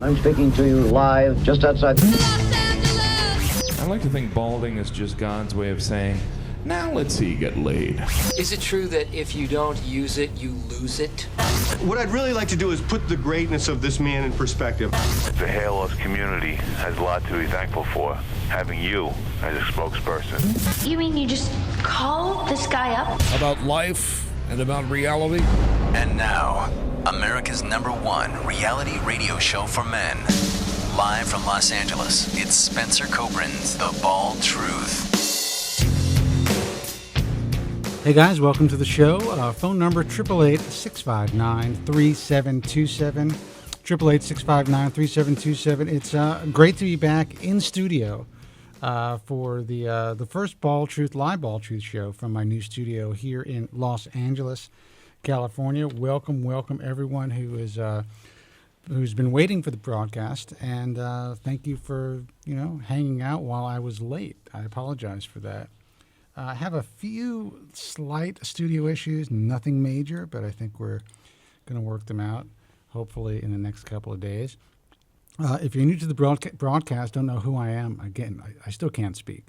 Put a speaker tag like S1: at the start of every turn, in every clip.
S1: I'm speaking to you live just outside
S2: Los Angeles! I like to think balding is just God's way of saying, now let's see you get laid.
S3: Is it true that if you don't use it, you lose it?
S4: What I'd really like to do is put the greatness of this man in perspective.
S5: The hair loss community has a lot to be thankful for, having you as a spokesperson.
S6: You mean you just call this guy up?
S7: About life and about reality.
S8: And now, America's #1 reality radio show for men. Live from Los Angeles, it's Spencer Kobren's The Bald Truth.
S9: Hey guys, welcome to the show. Phone number 888-659-3727. 888-659-3727. It's great to be back in studio for the first Bald Truth, live Bald Truth show from my new studio here in Los Angeles, California. Welcome everyone who's been waiting for the broadcast, and thank you for hanging out while I was late. I apologize for that. I have a few slight studio issues, nothing major, but I think we're going to work them out, hopefully in the next couple of days. If you're new to the broadcast, don't know who I am, again, I still can't speak.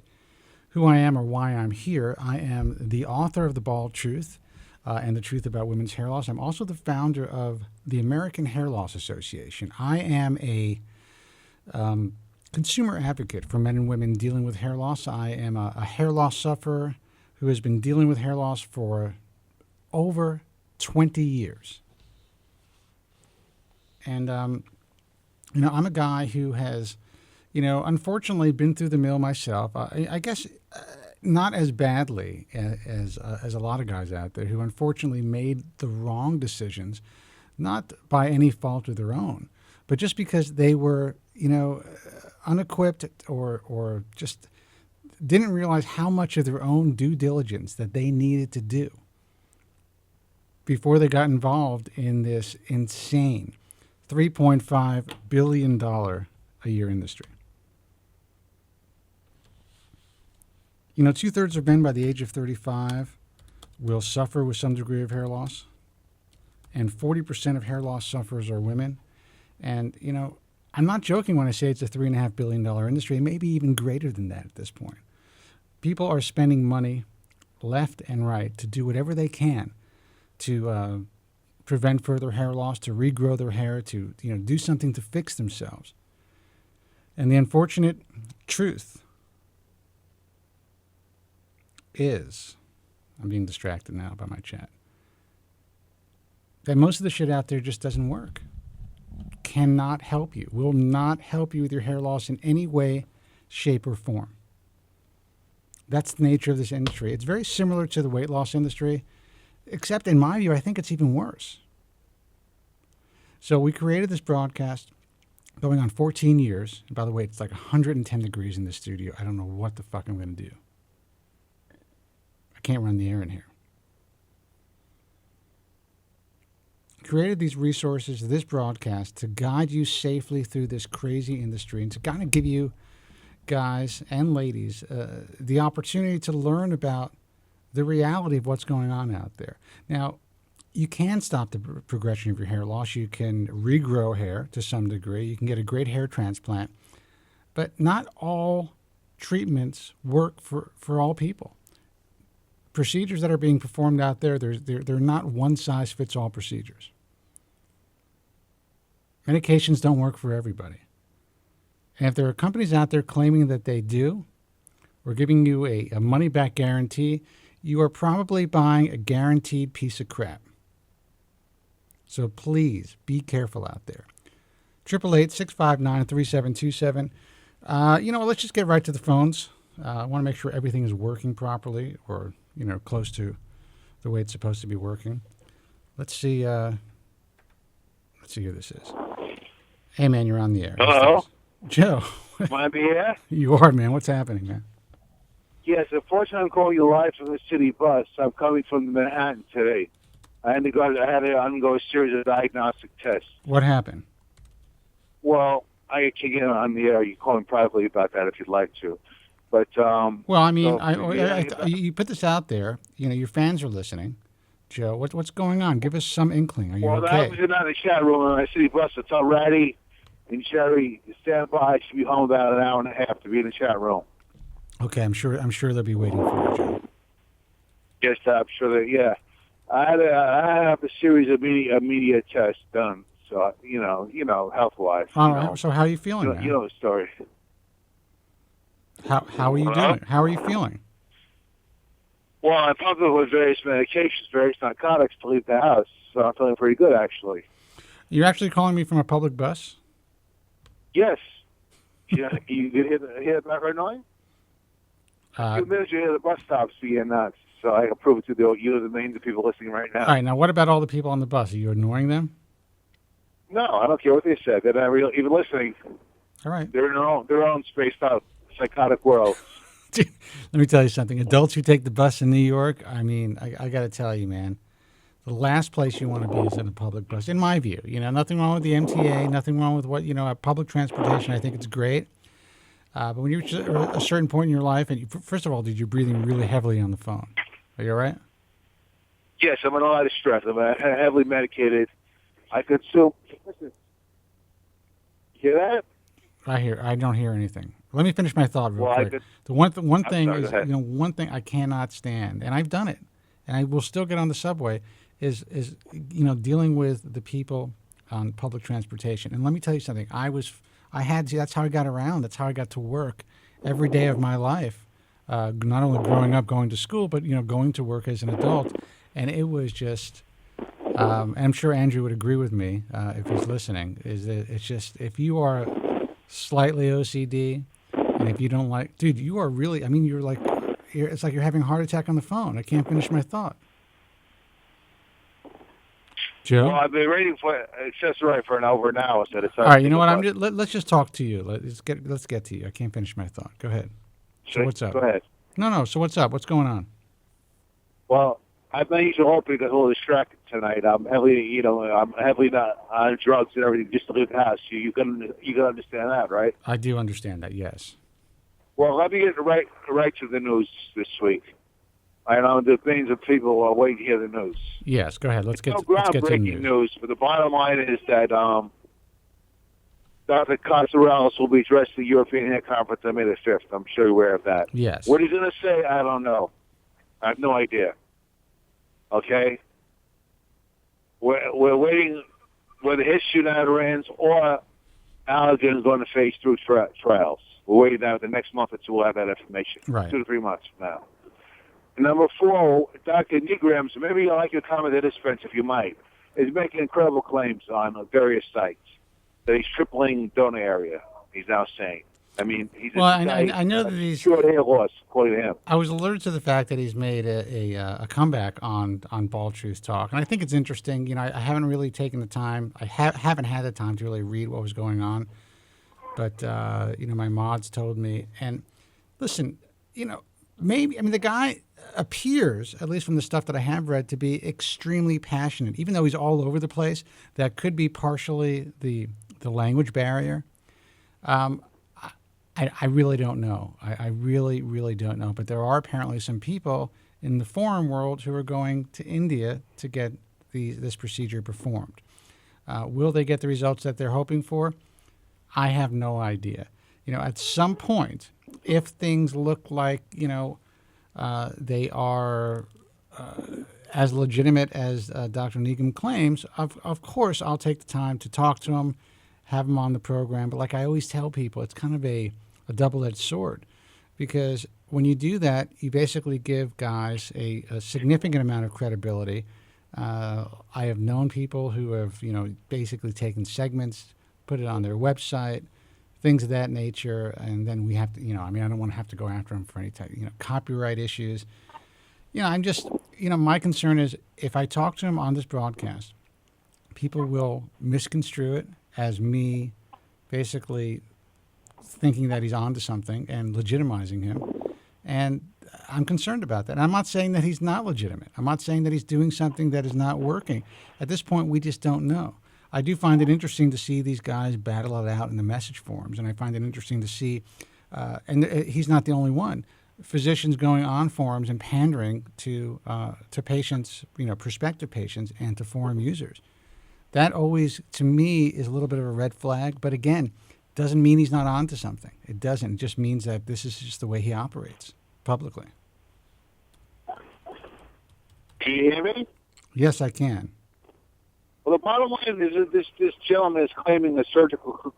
S9: Who I am or why I'm here, I am the author of The Bald Truth and the Truth About Women's Hair Loss. I'm also the founder of the American Hair Loss Association. I am a consumer advocate for men and women dealing with hair loss. I am a hair loss sufferer who has been dealing with hair loss for over 20 years. And, I'm a guy who has, unfortunately been through the mill myself. I guess not as badly as a lot of guys out there who unfortunately made the wrong decisions, not by any fault of their own, but just because they were, unequipped or just didn't realize how much of their own due diligence that they needed to do before they got involved in this insane $3.5 billion a year industry. 2/3 of men by the age of 35 will suffer with some degree of hair loss, and 40% of hair loss sufferers are women. And, I'm not joking when I say it's a $3.5 billion industry, maybe even greater than that at this point. People are spending money left and right to do whatever they can to prevent further hair loss, to regrow their hair, to do something to fix themselves. And the unfortunate truth is, I'm being distracted now by my chat, that most of the shit out there just doesn't work. Cannot help you, will not help you with your hair loss in any way, shape, or form. That's the nature of this industry. It's very similar to the weight loss industry, except in my view, I think it's even worse. So we created this broadcast going on 14 years. And by the way, it's like 110 degrees in the studio. I don't know what the fuck I'm going to do. I can't run the air in here. Created these resources, this broadcast, to guide you safely through this crazy industry and to kind of give you guys and ladies the opportunity to learn about the reality of what's going on out there. Now, you can stop the progression of your hair loss. You can regrow hair to some degree. You can get a great hair transplant. But not all treatments work for all people. Procedures that are being performed out there, they're not one-size-fits-all procedures. Medications don't work for everybody. And if there are companies out there claiming that they do, or giving you a money-back guarantee, you are probably buying a guaranteed piece of crap. So please be careful out there. 888-659-3727. Let's just get right to the phones. I want to make sure everything is working properly, or close to the way it's supposed to be working. Let's see who this is. Hey, man, you're on the air.
S10: Hello?
S9: Joe.
S10: Am I here?
S9: You are, man. What's happening, man?
S10: Yes, unfortunately, I'm calling you live from the city bus. I'm coming from Manhattan today. I had to undergo a series of diagnostic tests.
S9: What happened?
S10: Well, I can get on the air. You call me privately about that if you'd like to. But
S9: you put this out there. Your fans are listening. Joe, what's going on? Give us some inkling. Are you okay?
S10: I was in the chat room on my city bus. It's already And Sherry, stand by. I should be home about an hour and a half to be in the chat room.
S9: Okay, I'm sure they'll be waiting for you, Joe.
S10: Yes, I'm sure that. Yeah, I have a series of media tests done. So you know, health-wise.
S9: All right. So how are you feeling, man?
S10: You know the story.
S9: How are you doing? How are you feeling?
S10: Well, I'm pumped with various medications, various narcotics to leave the house. So I'm feeling pretty good, actually.
S9: You're actually calling me from a public bus?
S10: Yes. Yeah, you did hear the background noise? A few minutes you hear the bus stops being nuts. So I can prove it to the millions of people listening right now.
S9: All right. Now, what about all the people on the bus? Are you ignoring them?
S10: No, I don't care what they said. They're not even listening.
S9: All right.
S10: They're in their own spaced out psychotic world.
S9: Let me tell you something. Adults who take the bus in New York, I mean, I got to tell you, man, the last place you want to be is in a public bus, in my view. You know, nothing wrong with the MTA, nothing wrong with public transportation. I think it's great. But when you reach a certain point in your life, and first of all, dude, you're breathing really heavily on the phone. Are you all right?
S10: Yes, I'm in a lot of stress. I'm heavily medicated. I consume. Listen, hear that?
S9: I don't hear anything. Let me finish my thought real quick. The one thing is, one thing I cannot stand, and I've done it, and I will still get on the subway, is dealing with the people on public transportation. And let me tell you something. That's how I got around. That's how I got to work every day of my life. Not only growing up, going to school, but going to work as an adult. And it was just, and I'm sure Andrew would agree with me if he's listening. Is that it's just, if you are slightly OCD, and if you don't like, dude, you are really. I mean, it's like you're having a heart attack on the phone. I can't finish my thought. Joe?
S10: Well, I've been waiting for it's just right for over an hour. So
S9: all right, you know what? Let's just talk to you. Let's get to you. I can't finish my thought. Go ahead. So what's up?
S10: Go ahead.
S9: No. So what's up? What's going on?
S10: Well, I've been usually hoping to a little distracted tonight. I'm heavily not on drugs and everything just to leave the house. You can understand that, right?
S9: I do understand that. Yes.
S10: Well, let me get right to the news this week. I know the millions of people are waiting to hear the news.
S9: Yes, go ahead. Let's get to the
S10: groundbreaking news. But the bottom line is that Dr. Casarelis will be addressing the European Health Conference on May the 5th. I'm sure you're aware of that.
S9: Yes.
S10: What he's going to say, I don't know. I have no idea. Okay? We're waiting whether his shootout ends or Allergan is going to face through trials. We're waiting now. The next month or two, we'll have that information.
S9: Right.
S10: 2 to 3 months from now. Number 4, Dr. Negrams, maybe you'll like to comment on this, Spence, if you might, is making incredible claims on various sites that he's tripling donor area, he's now saying. I mean,
S9: I know that he's
S10: short hair loss, according to him.
S9: I was alerted to the fact that he's made a comeback on Bald Truth Talk, and I think it's interesting. I haven't really taken the time. I haven't had the time to really read what was going on, but my mods told me. And listen, maybe the guy appears, at least from the stuff that I have read, to be extremely passionate, even though he's all over the place. That could be partially the language barrier. I really don't know. I really, really don't know. But there are apparently some people in the foreign world who are going to India to get this procedure performed. Will they get the results that they're hoping for? I have no idea. At some point, if things look like, they are as legitimate as Dr. Needham claims, of course I'll take the time to talk to him, have him on the program. But like I always tell people, it's kind of a double-edged sword, because when you do that, you basically give guys a significant amount of credibility. I have known people who have, basically taken segments, put it on their website, things of that nature, and then we have to, I don't want to have to go after them for any type, copyright issues. I'm just, my concern is if I talk to him on this broadcast, people will misconstrue it as me basically thinking that he's onto something and legitimizing him. And I'm concerned about that. And I'm not saying that he's not legitimate. I'm not saying that he's doing something that is not working. At this point, we just don't know. I do find it interesting to see these guys battle it out in the message forums, and I find it interesting to see, and he's not the only one, physicians going on forums and pandering to patients, prospective patients, and to forum users. that always, to me, is a little bit of a red flag. But again, doesn't mean he's not onto something. It doesn't. It just means that this is just the way he operates publicly.
S10: Can you hear me?
S9: Yes, I can.
S10: Well, the bottom line is that this gentleman is claiming a surgical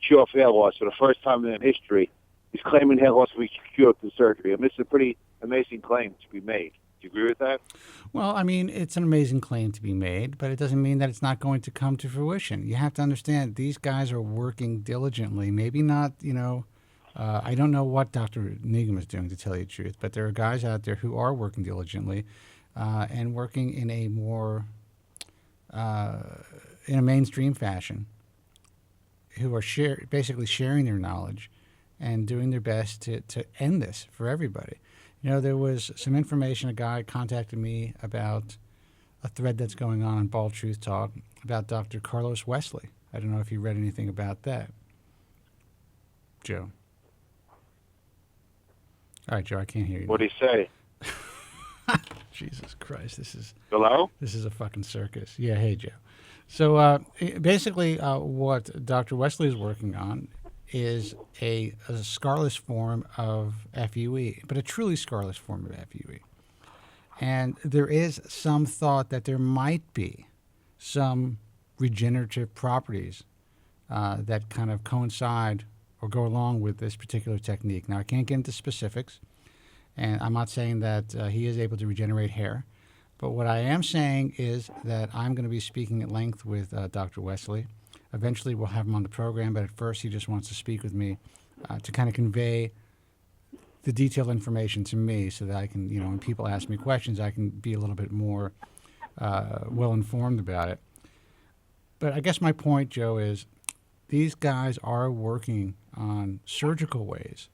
S10: cure for hair loss for the first time in history. He's claiming hair loss will be cured through surgery. I mean, it's a pretty amazing claim to be made. Do you agree with that?
S9: Well, I mean, it's an amazing claim to be made, but it doesn't mean that it's not going to come to fruition. You have to understand, these guys are working diligently. Maybe not, I don't know what Dr. Negum is doing, to tell you the truth, but there are guys out there who are working diligently and working in a more, in a mainstream fashion, who are basically sharing their knowledge and doing their best to end this for everybody. There was some information, a guy contacted me about a thread that's going on Bald Truth Talk about Dr. Carlos Wesley. I don't know if you read anything about that. Joe. All right, Joe, I can't hear you.
S10: What did he say?
S9: Jesus Christ, this is...
S10: Hello?
S9: This is a fucking circus. Yeah, hey, Joe. So basically what Dr. Wesley is working on is a scarless form of FUE, but a truly scarless form of FUE. And there is some thought that there might be some regenerative properties that kind of coincide or go along with this particular technique. Now, I can't get into specifics, and I'm not saying that he is able to regenerate hair, but what I am saying is that I'm going to be speaking at length with Dr. Wesley. Eventually, we'll have him on the program, but at first he just wants to speak with me to kind of convey the detailed information to me so that I can, when people ask me questions, I can be a little bit more well-informed about it. But I guess my point, Joe, is these guys are working on surgical ways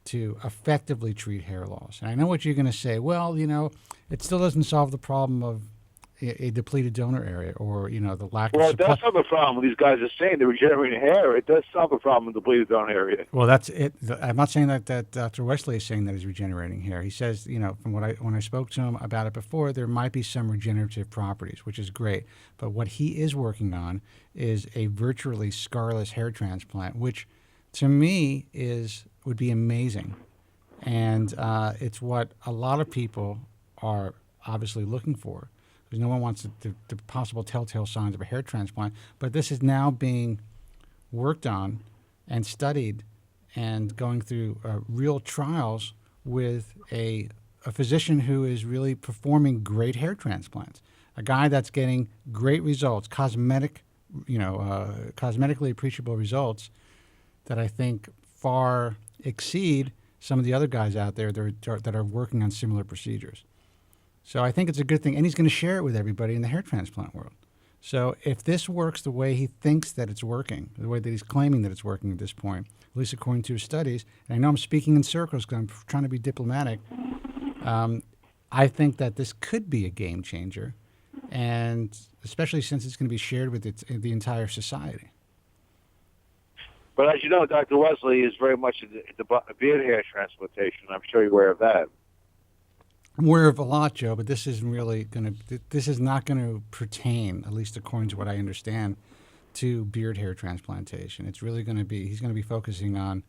S9: to effectively treat hair loss. And I know what you're going to say. Well, it still doesn't solve the problem of a depleted donor area or, the lack of supply. Well,
S10: it does solve the problem. These guys are saying they're regenerating hair. It does solve the problem in the depleted donor area.
S9: Well, that's it. I'm not saying that Dr. Wesley is saying that he's regenerating hair. He says, from when I spoke to him about it before, there might be some regenerative properties, which is great. But what he is working on is a virtually scarless hair transplant, which to me would be amazing. And it's what a lot of people are obviously looking for. Because no one wants the possible telltale signs of a hair transplant. But this is now being worked on and studied and going through real trials with a physician who is really performing great hair transplants. A guy that's getting great results, cosmetically appreciable results that I think far exceed some of the other guys out there that are working on similar procedures. So I think it's a good thing, and he's going to share it with everybody in the hair transplant world. So if this works the way he thinks that it's working, the way that he's claiming that it's working at this point, at least according to his studies, and I know I'm speaking in circles because I'm trying to be diplomatic, I think that this could be a game changer, and especially since it's going to be shared with the entire society.
S10: But as you know, Dr. Wesley is very much into beard hair transplantation. I'm sure you're aware of that.
S9: I'm aware of a lot, Joe, but this isn't really going to. This is not going to pertain, at least according to what I understand, to beard hair transplantation. It's really going to be. He's going to be focusing on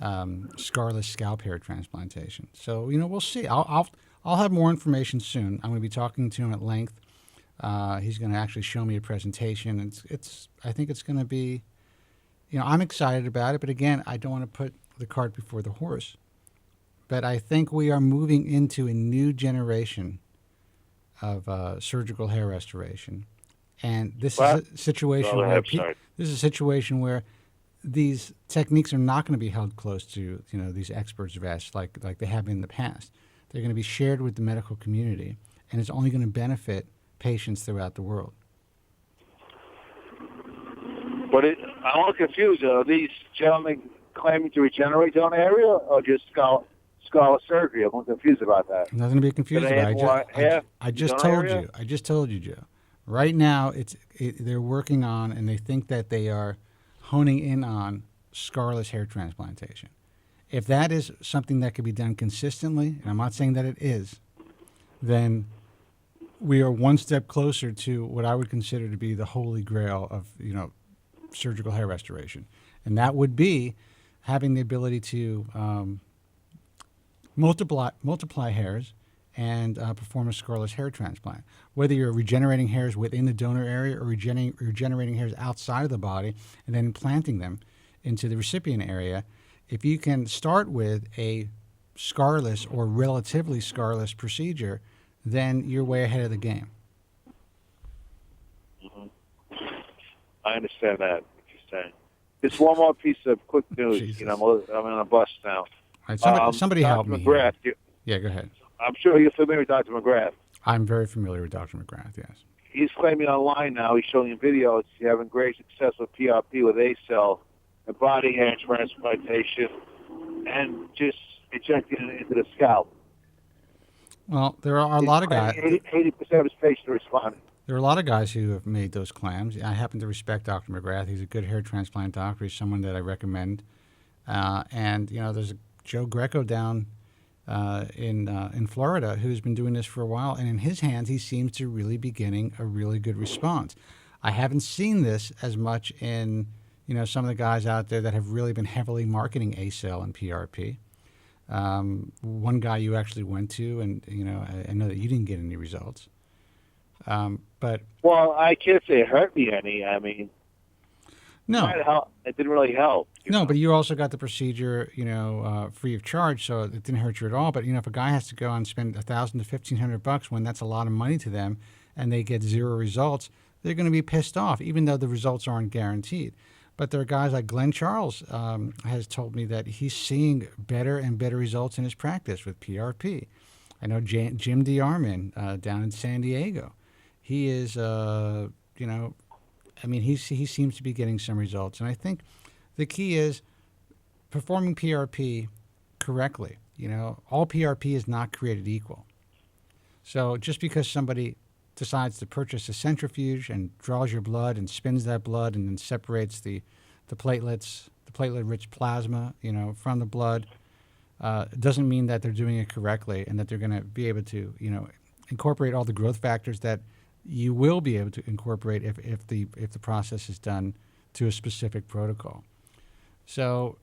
S9: scarless scalp hair transplantation. So we'll see. I'll have more information soon. I'm going to be talking to him at length. He's going to actually show me a presentation. I think it's going to be. I'm excited about it, but again, I don't want to put the cart before the horse. But I think we are moving into a new generation of surgical hair restoration, and this is a situation where these techniques are not going to be held close to these experts' vests like they have in the past. They're going to be shared with the medical community, and it's only going to benefit patients throughout the world.
S10: But I'm a little confused. Are these gentlemen claiming to regenerate donor area or just scalp surgery? I'm a little confused about that.
S9: I'm not going to be confused about it. I just told you, Joe. Right now, they're working on, and they think that they are honing in on scarless hair transplantation. If that is something that could be done consistently, and I'm not saying that it is, then we are one step closer to what I would consider to be the holy grail of, surgical hair restoration. And that would be having the ability to multiply hairs and perform a scarless hair transplant. Whether you're regenerating hairs within the donor area or regenerating hairs outside of the body and then implanting them into the recipient area, if you can start with a scarless or relatively scarless procedure, then you're way ahead of the game.
S10: Mm-hmm. I understand that, what you're saying. Just one more piece of quick news.
S9: Jesus.
S10: I'm on a bus now.
S9: All right, somebody help me.
S10: McGrath,
S9: Yeah, go ahead.
S10: I'm sure you're familiar with Dr. McGrath.
S9: I'm very familiar with Dr. McGrath, yes.
S10: He's claiming online now, he's showing videos, he's having great success with PRP, with ACell, and body hair transplantation, and just injecting it into the scalp.
S9: Well, there are a lot of guys.
S10: 80% of his patients responded.
S9: There are a lot of guys who have made those claims. I happen to respect Dr. McGrath. He's a good hair transplant doctor. He's someone that I recommend. And there's Joe Greco down in Florida who's been doing this for a while, and in his hands, he seems to really be getting a really good response. I haven't seen this as much in some of the guys out there that have really been heavily marketing ACell and PRP. One guy you actually went to, and I know that you didn't get any results. But
S10: I can't say it hurt me any. I mean,
S9: no,
S10: it didn't really help.
S9: No, but you also got the procedure, free of charge, so it didn't hurt you at all. But if a guy has to go and spend $1,000 to $1,500 when that's a lot of money to them, and they get zero results, they're going to be pissed off, even though the results aren't guaranteed. But there are guys like Glenn Charles has told me that he's seeing better and better results in his practice with PRP. I know Jim DeArmond down in San Diego. He is, he seems to be getting some results. And I think the key is performing PRP correctly. All PRP is not created equal. So just because somebody decides to purchase a centrifuge and draws your blood and spins that blood and then separates the platelets, the platelet-rich plasma, from the blood, doesn't mean that they're doing it correctly and that they're going to be able to, incorporate all the growth factors that you will be able to incorporate if the process is done to a specific protocol. So,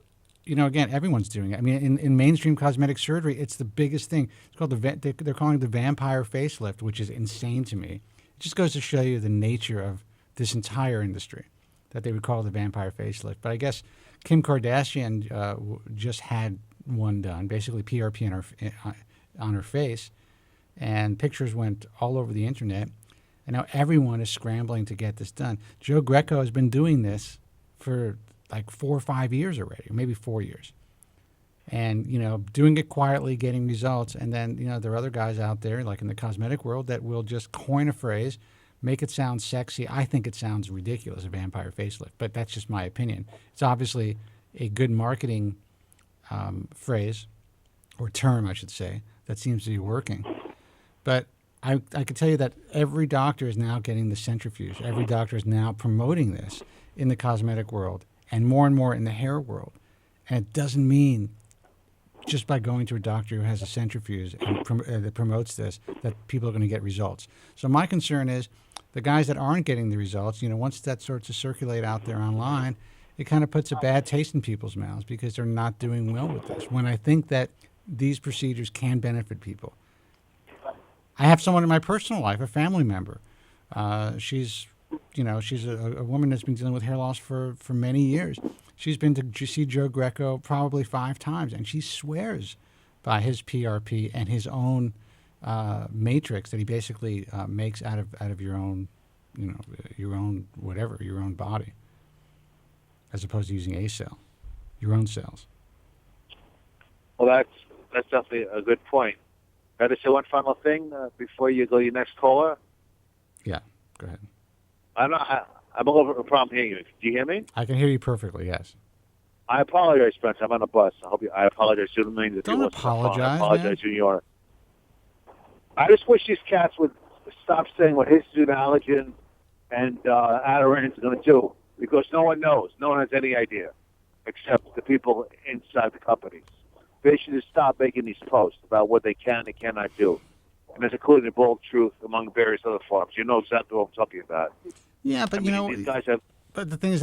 S9: again, everyone's doing it. I mean, in mainstream cosmetic surgery, it's the biggest thing. It's called they're calling it the vampire facelift, which is insane to me. It just goes to show you the nature of this entire industry, that they would call it the vampire facelift. But I guess Kim Kardashian just had one done, basically PRP on her face, and pictures went all over the internet. And now everyone is scrambling to get this done. Joe Greco has been doing this for like 4 or 5 years already, or maybe 4 years. And, doing it quietly, getting results. And then, there are other guys out there, like in the cosmetic world, that will just coin a phrase, make it sound sexy. I think it sounds ridiculous, a vampire facelift, but that's just my opinion. It's obviously a good marketing phrase, or term, I should say, that seems to be working. But I can tell you that every doctor is now getting the centrifuge. Every doctor is now promoting this in the cosmetic world and more in the hair world. And it doesn't mean just by going to a doctor who has a centrifuge and that promotes this that people are going to get results. So my concern is the guys that aren't getting the results, once that starts to circulate out there online, it kind of puts a bad taste in people's mouths because they're not doing well with this. When I think that these procedures can benefit people. I have someone in my personal life, a family member. She's a woman that's been dealing with hair loss for many years. She's been to see Joe Greco probably 5 times, and she swears by his PRP and his own matrix that he basically makes out of your own, your own body, as opposed to using ACell, your own cells.
S10: Well, that's definitely a good point. Can I say one final thing before you go to your next caller?
S9: Yeah, go ahead.
S10: I'm a little bit of a problem hearing you. Do you hear me?
S9: I can hear you perfectly, yes.
S10: I apologize, Spencer. I'm on a bus. I apologize to the millions of
S9: Don't
S10: people.
S9: apologize,
S10: I apologize
S9: man.
S10: to New York. I just wish these cats would stop saying what histidine, allergen, and Adirondacks are going to do, because no one knows. No one has any idea, except the people inside the companies. They should just stop making these posts about what they can and cannot do. and it's including the Bald Truth among various other farms. You know exactly what I'm talking about.
S9: Yeah, but
S10: these guys have.
S9: But the thing is,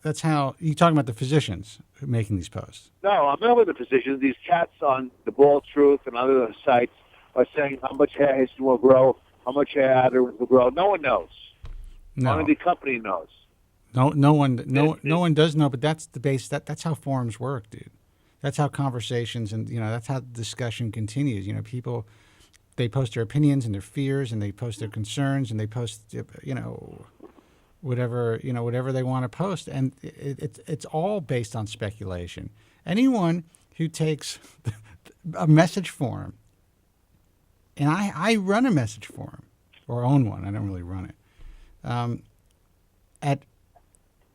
S9: that's how you're talking about the physicians who are making these posts.
S10: No, I'm not with the physicians. These cats on the Bald Truth and other sites are saying how much hair his will grow, how much hair Adder's will grow. No one knows.
S9: No.
S10: Only the company knows.
S9: No one does know. But that's the base. That's how forums work, dude. That's how conversations and that's how the discussion continues. People, they post their opinions and their fears, and they post their concerns, and they post whatever they want to post, and it's all based on speculation. Anyone who takes a message forum, and I run a message forum or own one. I don't really run it.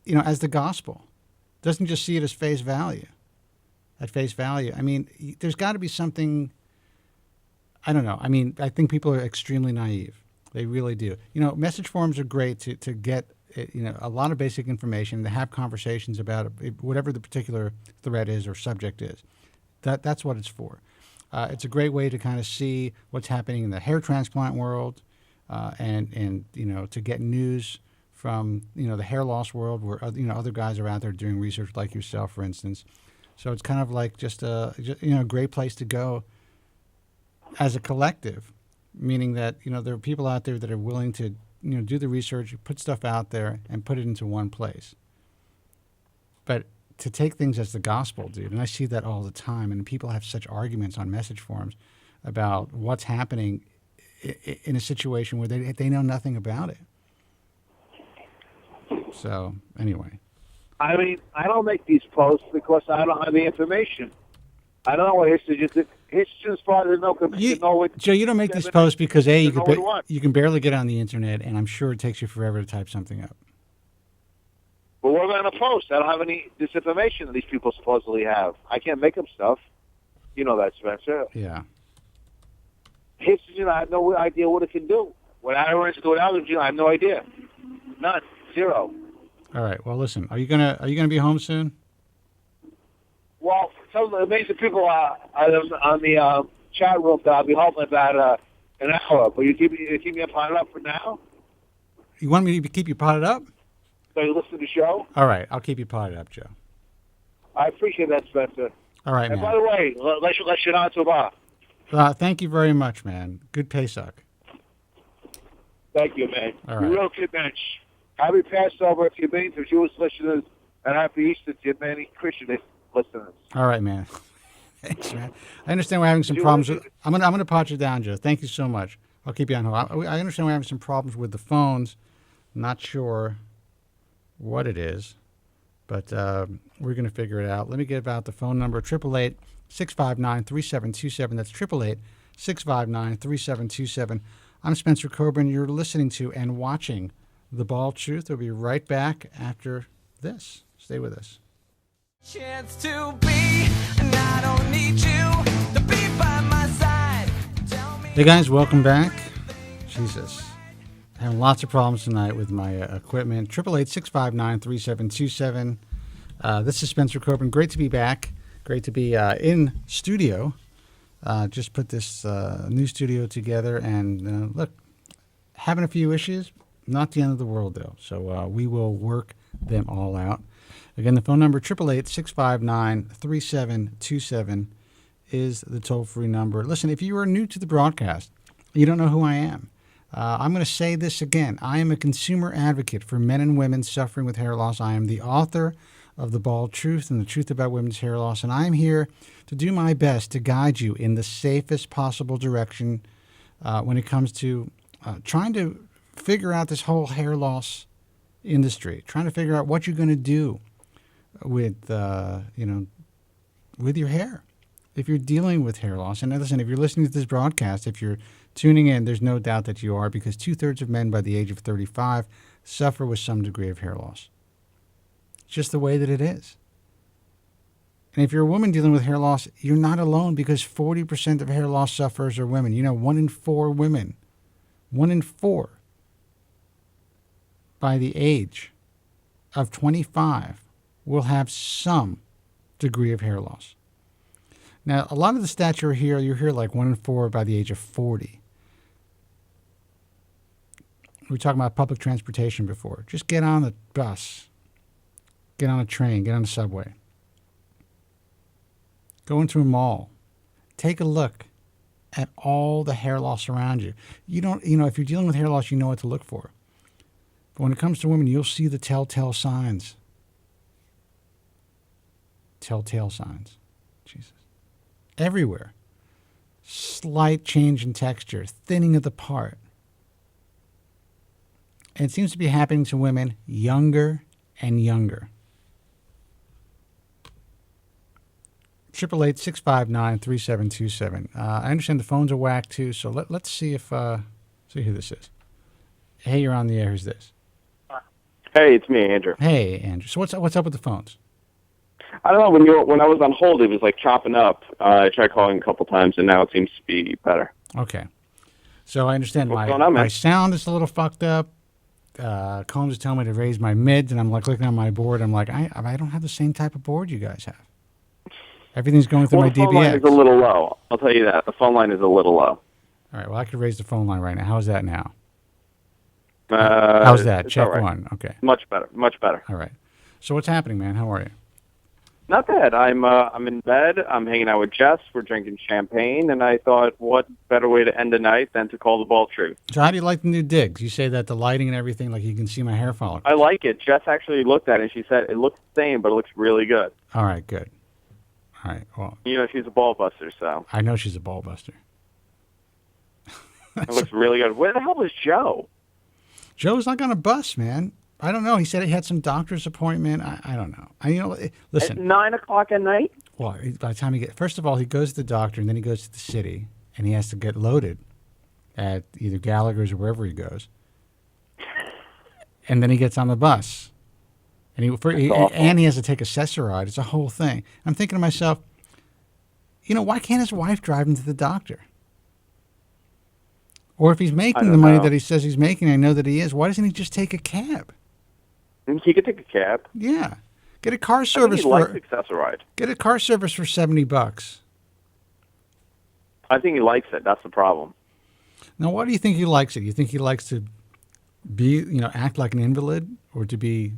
S9: As the gospel, doesn't just see it as face value. At face value, I mean, there's got to be something. I don't know. I mean, I think people are extremely naive. They really do. Message forums are great to get a lot of basic information, to have conversations about whatever the particular thread is or subject is. That's what it's for. It's a great way to kind of see what's happening in the hair transplant world, and to get news from the hair loss world, where other guys are out there doing research like yourself, for instance. So it's kind of like just a great place to go as a collective, meaning that there are people out there that are willing to do the research, put stuff out there, and put it into one place. But to take things as the gospel, dude, and I see that all the time, and people have such arguments on message forums about what's happening in a situation where they know nothing about it. So anyway.
S10: I mean, I don't make these posts because I don't have the information. I don't know what history as far as I know.
S9: Joe, you don't make these posts because you can barely get on the internet, and I'm sure it takes you forever to type something up.
S10: But what am I going to post? I don't have any disinformation that these people supposedly have. I can't make up stuff. You know that, Spencer.
S9: Yeah.
S10: History, I have no idea what it can do. When I run into allergy, I have no idea. None. Zero.
S9: All right. Well, listen. Are you gonna be home soon?
S10: Well, some of the amazing people on the chat room that I'll be home in about an hour. But you keep me potted up for now.
S9: You want me to keep you potted up?
S10: So you listen to the show.
S9: All right. I'll keep you potted up, Joe.
S10: I appreciate that, Spencer.
S9: All right,
S10: and
S9: man.
S10: by the way, let's you on to
S9: thank you very much, man. Good Pesach.
S10: Thank you, man.
S9: All right.
S10: You're real good, man. Happy Passover to you, to Jewish listeners, and happy Easter to you, many Christian listeners.
S9: All right, man. Thanks, man. I understand we're having some problems. I'm gonna pot you down, Joe. Thank you so much. I'll keep you on hold. I understand we're having some problems with the phones. Not sure what it is, but we're going to figure it out. Let me get out the phone number, 888-659-3727. That's 888-659-3727. I'm Spencer Kobren. You're listening to and watching The Bald Truth. We'll be right back after this. Stay with us.
S11: Chance to be, and I don't need you to be by my side.
S9: Hey guys, welcome back. Jesus. Having lots of problems tonight with my equipment. 888-659-3727. This is Spencer Kobren. Great to be back. Great to be in studio. Just put this new studio together, and look, having a few issues, not the end of the world though. So we will work them all out. Again, the phone number 888-659-3727 is the toll-free number. Listen, if you are new to the broadcast, you don't know who I am. I'm going to say this again. I am a consumer advocate for men and women suffering with hair loss. I am the author of The Bald Truth and the Truth About Women's Hair Loss, and I'm here to do my best to guide you in the safest possible direction when it comes to trying to figure out this whole hair loss industry, trying to figure out what you're going to do with, with your hair. If you're dealing with hair loss, and listen, if you're listening to this broadcast, if you're tuning in, there's no doubt that you are, because 2/3 of men by the age of 35 suffer with some degree of hair loss. It's just the way that it is. And if you're a woman dealing with hair loss, you're not alone, because 40% of hair loss sufferers are women. 1 in 4 women, 1 in 4 by the age of 25 will have some degree of hair loss. Now, a lot of the stats you hear like 1 in 4 by the age of 40. We were talking about public transportation before. Just get on the bus. Get on a train. Get on the subway. Go into a mall. Take a look at all the hair loss around you. You don't, if you're dealing with hair loss, you know what to look for. But when it comes to women, you'll see the telltale signs. Telltale signs. Jesus. Everywhere. Slight change in texture, thinning of the part. And it seems to be happening to women younger and younger. 888-659-3727. I understand the phones are whacked too, so let's see if see who this is. Hey, you're on the air. Who's this?
S12: Hey, it's me, Andrew.
S9: Hey, Andrew. So what's up with the phones?
S12: I don't know. When I was on hold, it was like chopping up. I tried calling a couple times, and now it seems to be better.
S9: Okay. So I understand
S12: What's going on, man?
S9: my sound is a little fucked up. Combs is telling me to raise my mids, and I'm like looking on my board. I'm like, I don't have the same type of board you guys have. Everything's going through my DBX.
S12: The phone line is a little low. I'll tell you that. The phone line is a little low.
S9: All right. Well, I could raise the phone line right now. How's that now? How's that? Check
S12: right.
S9: one. Okay.
S12: Much better. Much better.
S9: All right. So what's happening, man? How are you?
S12: Not bad. I'm in bed. I'm hanging out with Jess. We're drinking champagne, and I thought, what better way to end the night than to call the ball true?
S9: So how do you like the new digs? You say that the lighting and everything, like you can see my hair follicles.
S12: I like it. Jess actually looked at it, and she said it looks the same, but it looks really good.
S9: All right, good. All right, well.
S12: She's a ball buster, so.
S9: I know she's a ball buster.
S12: It looks really good. Where the hell is Joe?
S9: Joe's not going to bus, man. I don't know. He said he had some doctor's appointment. I don't know. Listen.
S12: At 9 o'clock at night?
S9: Well, by the time first of all, he goes to the doctor, and then he goes to the city, and he has to get loaded at either Gallagher's or wherever he goes. And then he gets on the bus. And he has to take a Cesaride. It's a whole thing. I'm thinking to myself, why can't his wife drive him to the doctor? Or if he's making the money that he says he's making, I know that he is, why doesn't he just take a cab?
S12: He could take a cab.
S9: Yeah. Get a car service Get a car service for $70.
S12: I think he likes it. That's the problem.
S9: Now, why do you think he likes it? You think he likes to be, act like an invalid, or to be?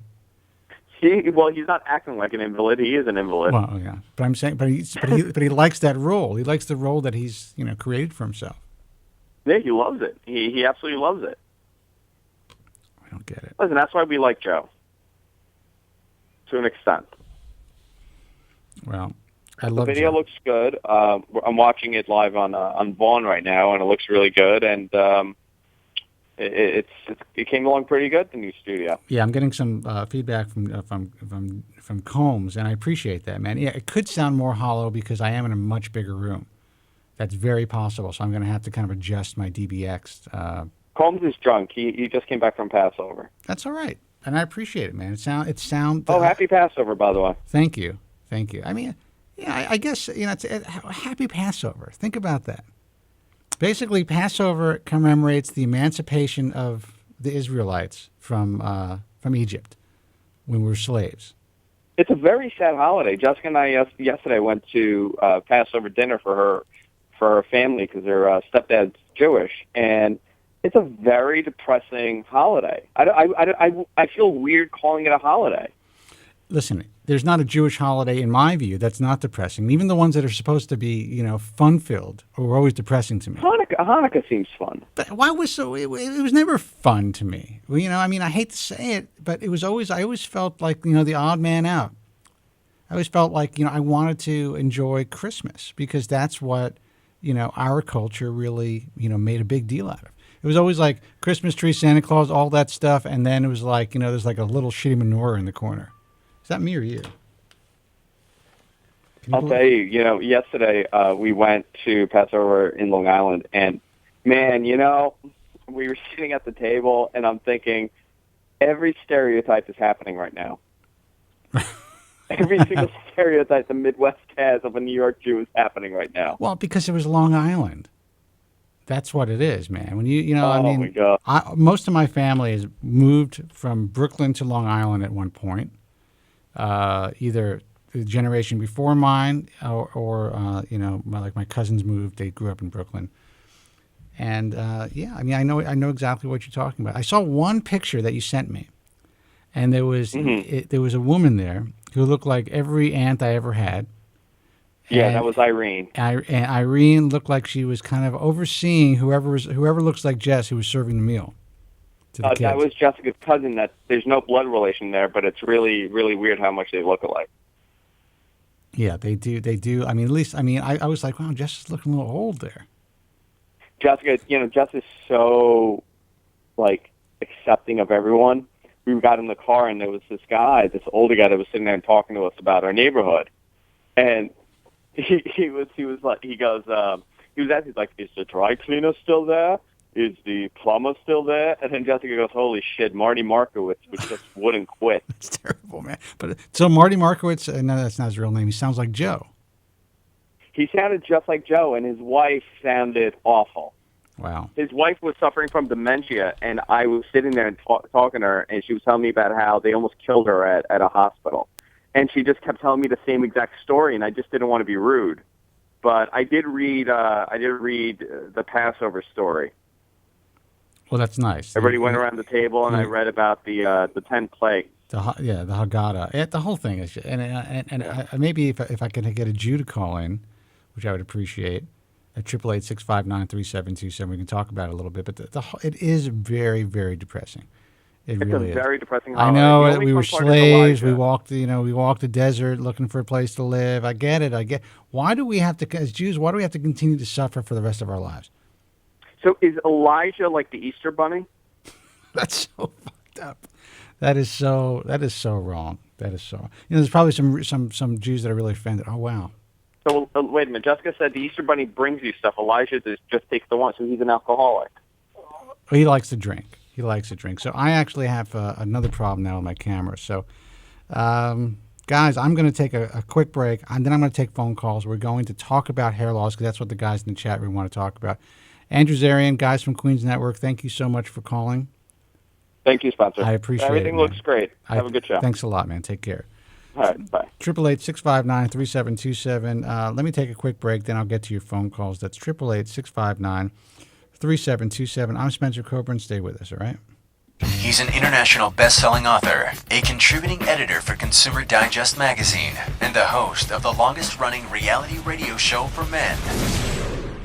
S12: He's not acting like an invalid. He is an invalid.
S9: Well, yeah, but I'm saying, but he likes that role. He likes the role that he's created for himself.
S12: Yeah, he loves it. He absolutely loves it.
S9: I don't get it.
S12: Listen, that's why we like Joe. To an extent.
S9: Well, I love
S12: the video.
S9: Joe.
S12: Looks good. I'm watching it live on Vaughn right now, and it looks really good. And it came along pretty good, the new studio.
S9: Yeah, I'm getting some feedback from Combs, and I appreciate that, man. Yeah, it could sound more hollow because I am in a much bigger room. That's very possible. So I'm going to have to kind of adjust my DBX.
S12: Combs is drunk. He just came back from Passover.
S9: That's all right, and I appreciate it, man. It sound.
S12: Oh, happy Passover, by the way.
S9: Thank you. I mean, yeah, I guess it's a happy Passover. Think about that. Basically, Passover commemorates the emancipation of the Israelites from Egypt when we were slaves.
S12: It's a very sad holiday. Jessica and I yesterday went to Passover dinner for her family because her stepdad's Jewish, and it's a very depressing holiday. I feel weird calling it a holiday.
S9: Listen, there's not a Jewish holiday in my view that's not depressing. Even the ones that are supposed to be, fun-filled are always depressing to me.
S12: Hanukkah seems fun.
S9: But why was so? It was never fun to me. Well, I hate to say it, but it was always. I always felt like the odd man out. I always felt like I wanted to enjoy Christmas because that's what our culture really made a big deal out of. It was always like Christmas tree, Santa Claus, all that stuff, and then it was like there's like a little shitty menorah in the corner. Is that me or you?
S12: I'll tell you, yesterday we went to Passover in Long Island, and man, we were sitting at the table, and I'm thinking, every stereotype is happening right now. Every single stereotype the Midwest has of a New York Jew is happening right now.
S9: Well, because it was Long Island. That's what it is, man. When
S12: my God.
S9: Most of my family has moved from Brooklyn to Long Island at one point. Either the generation before mine, or like my cousins moved. They grew up in Brooklyn, And yeah, I mean, I know exactly what you're talking about. I saw one picture that you sent me, and there was there was a woman there who looked like every aunt I ever had.
S12: Yeah, that was Irene.
S9: And Irene looked like she was kind of overseeing whoever looks like Jess, who was serving the meal to the kids.
S12: That was Jessica's cousin. That there's no blood relation there, but it's really, really weird how much they look alike.
S9: Yeah, they do. They do. I mean, at least, I mean, I was like, wow, Jess is looking a little old there.
S12: Jessica, Jess is so, like, accepting of everyone. We got in the car, and there was this older guy that was sitting there and talking to us about our neighborhood. And he was asking, like, is the dry cleaner still there? Is the plumber still there? And then Jessica goes, holy shit, Marty Markowitz just wouldn't quit.
S9: That's terrible, man. But so Marty Markowitz, no, that's not his real name. He sounds like Joe.
S12: He sounded just like Joe, and his wife sounded awful.
S9: Wow.
S12: His wife was suffering from dementia, and I was sitting there and talking to her, and she was telling me about how they almost killed her at a hospital. And she just kept telling me the same exact story, and I just didn't want to be rude. But I did read the Passover story.
S9: Well, that's nice.
S12: Everybody went around the table, and I read about the 10 plagues.
S9: The Haggadah. The whole thing is, and maybe if I can get a Jew to call in, which I would appreciate, at 888-659-3727, we can talk about it a little bit. But it is very, very depressing. It's really
S12: a very depressing
S9: holiday.
S12: holiday.
S9: I know we were slaves. We walked the desert looking for a place to live. I get it. Why do we have to, as Jews? Why do we have to continue to suffer for the rest of our lives?
S12: So is Elijah like the Easter Bunny?
S9: That's so fucked up. That is so wrong. That is so. There's probably some Jews that are really offended. Oh wow.
S12: So wait a minute. Jessica said the Easter Bunny brings you stuff. Elijah just takes the one. So he's an alcoholic.
S9: He likes to drink. So I actually have another problem now with my camera. So, guys, I'm going to take a quick break, and then I'm going to take phone calls. We're going to talk about hair loss because that's what the guys in the chat room want to talk about. Andrew Zarian, guys from Queens Network, thank you so much for calling.
S12: Thank you, Spencer.
S9: I appreciate
S12: Everything
S9: it.
S12: Everything looks great. Have a good show.
S9: Thanks a lot, man. Take care.
S12: All right, bye.
S9: 888-659-3727. Let me take a quick break, then I'll get to your phone calls. That's 888-659-3727. I'm Spencer Kobren. Stay with us, all right?
S8: He's an international best-selling author, a contributing editor for Consumer Digest magazine, and the host of the longest-running reality radio show for men.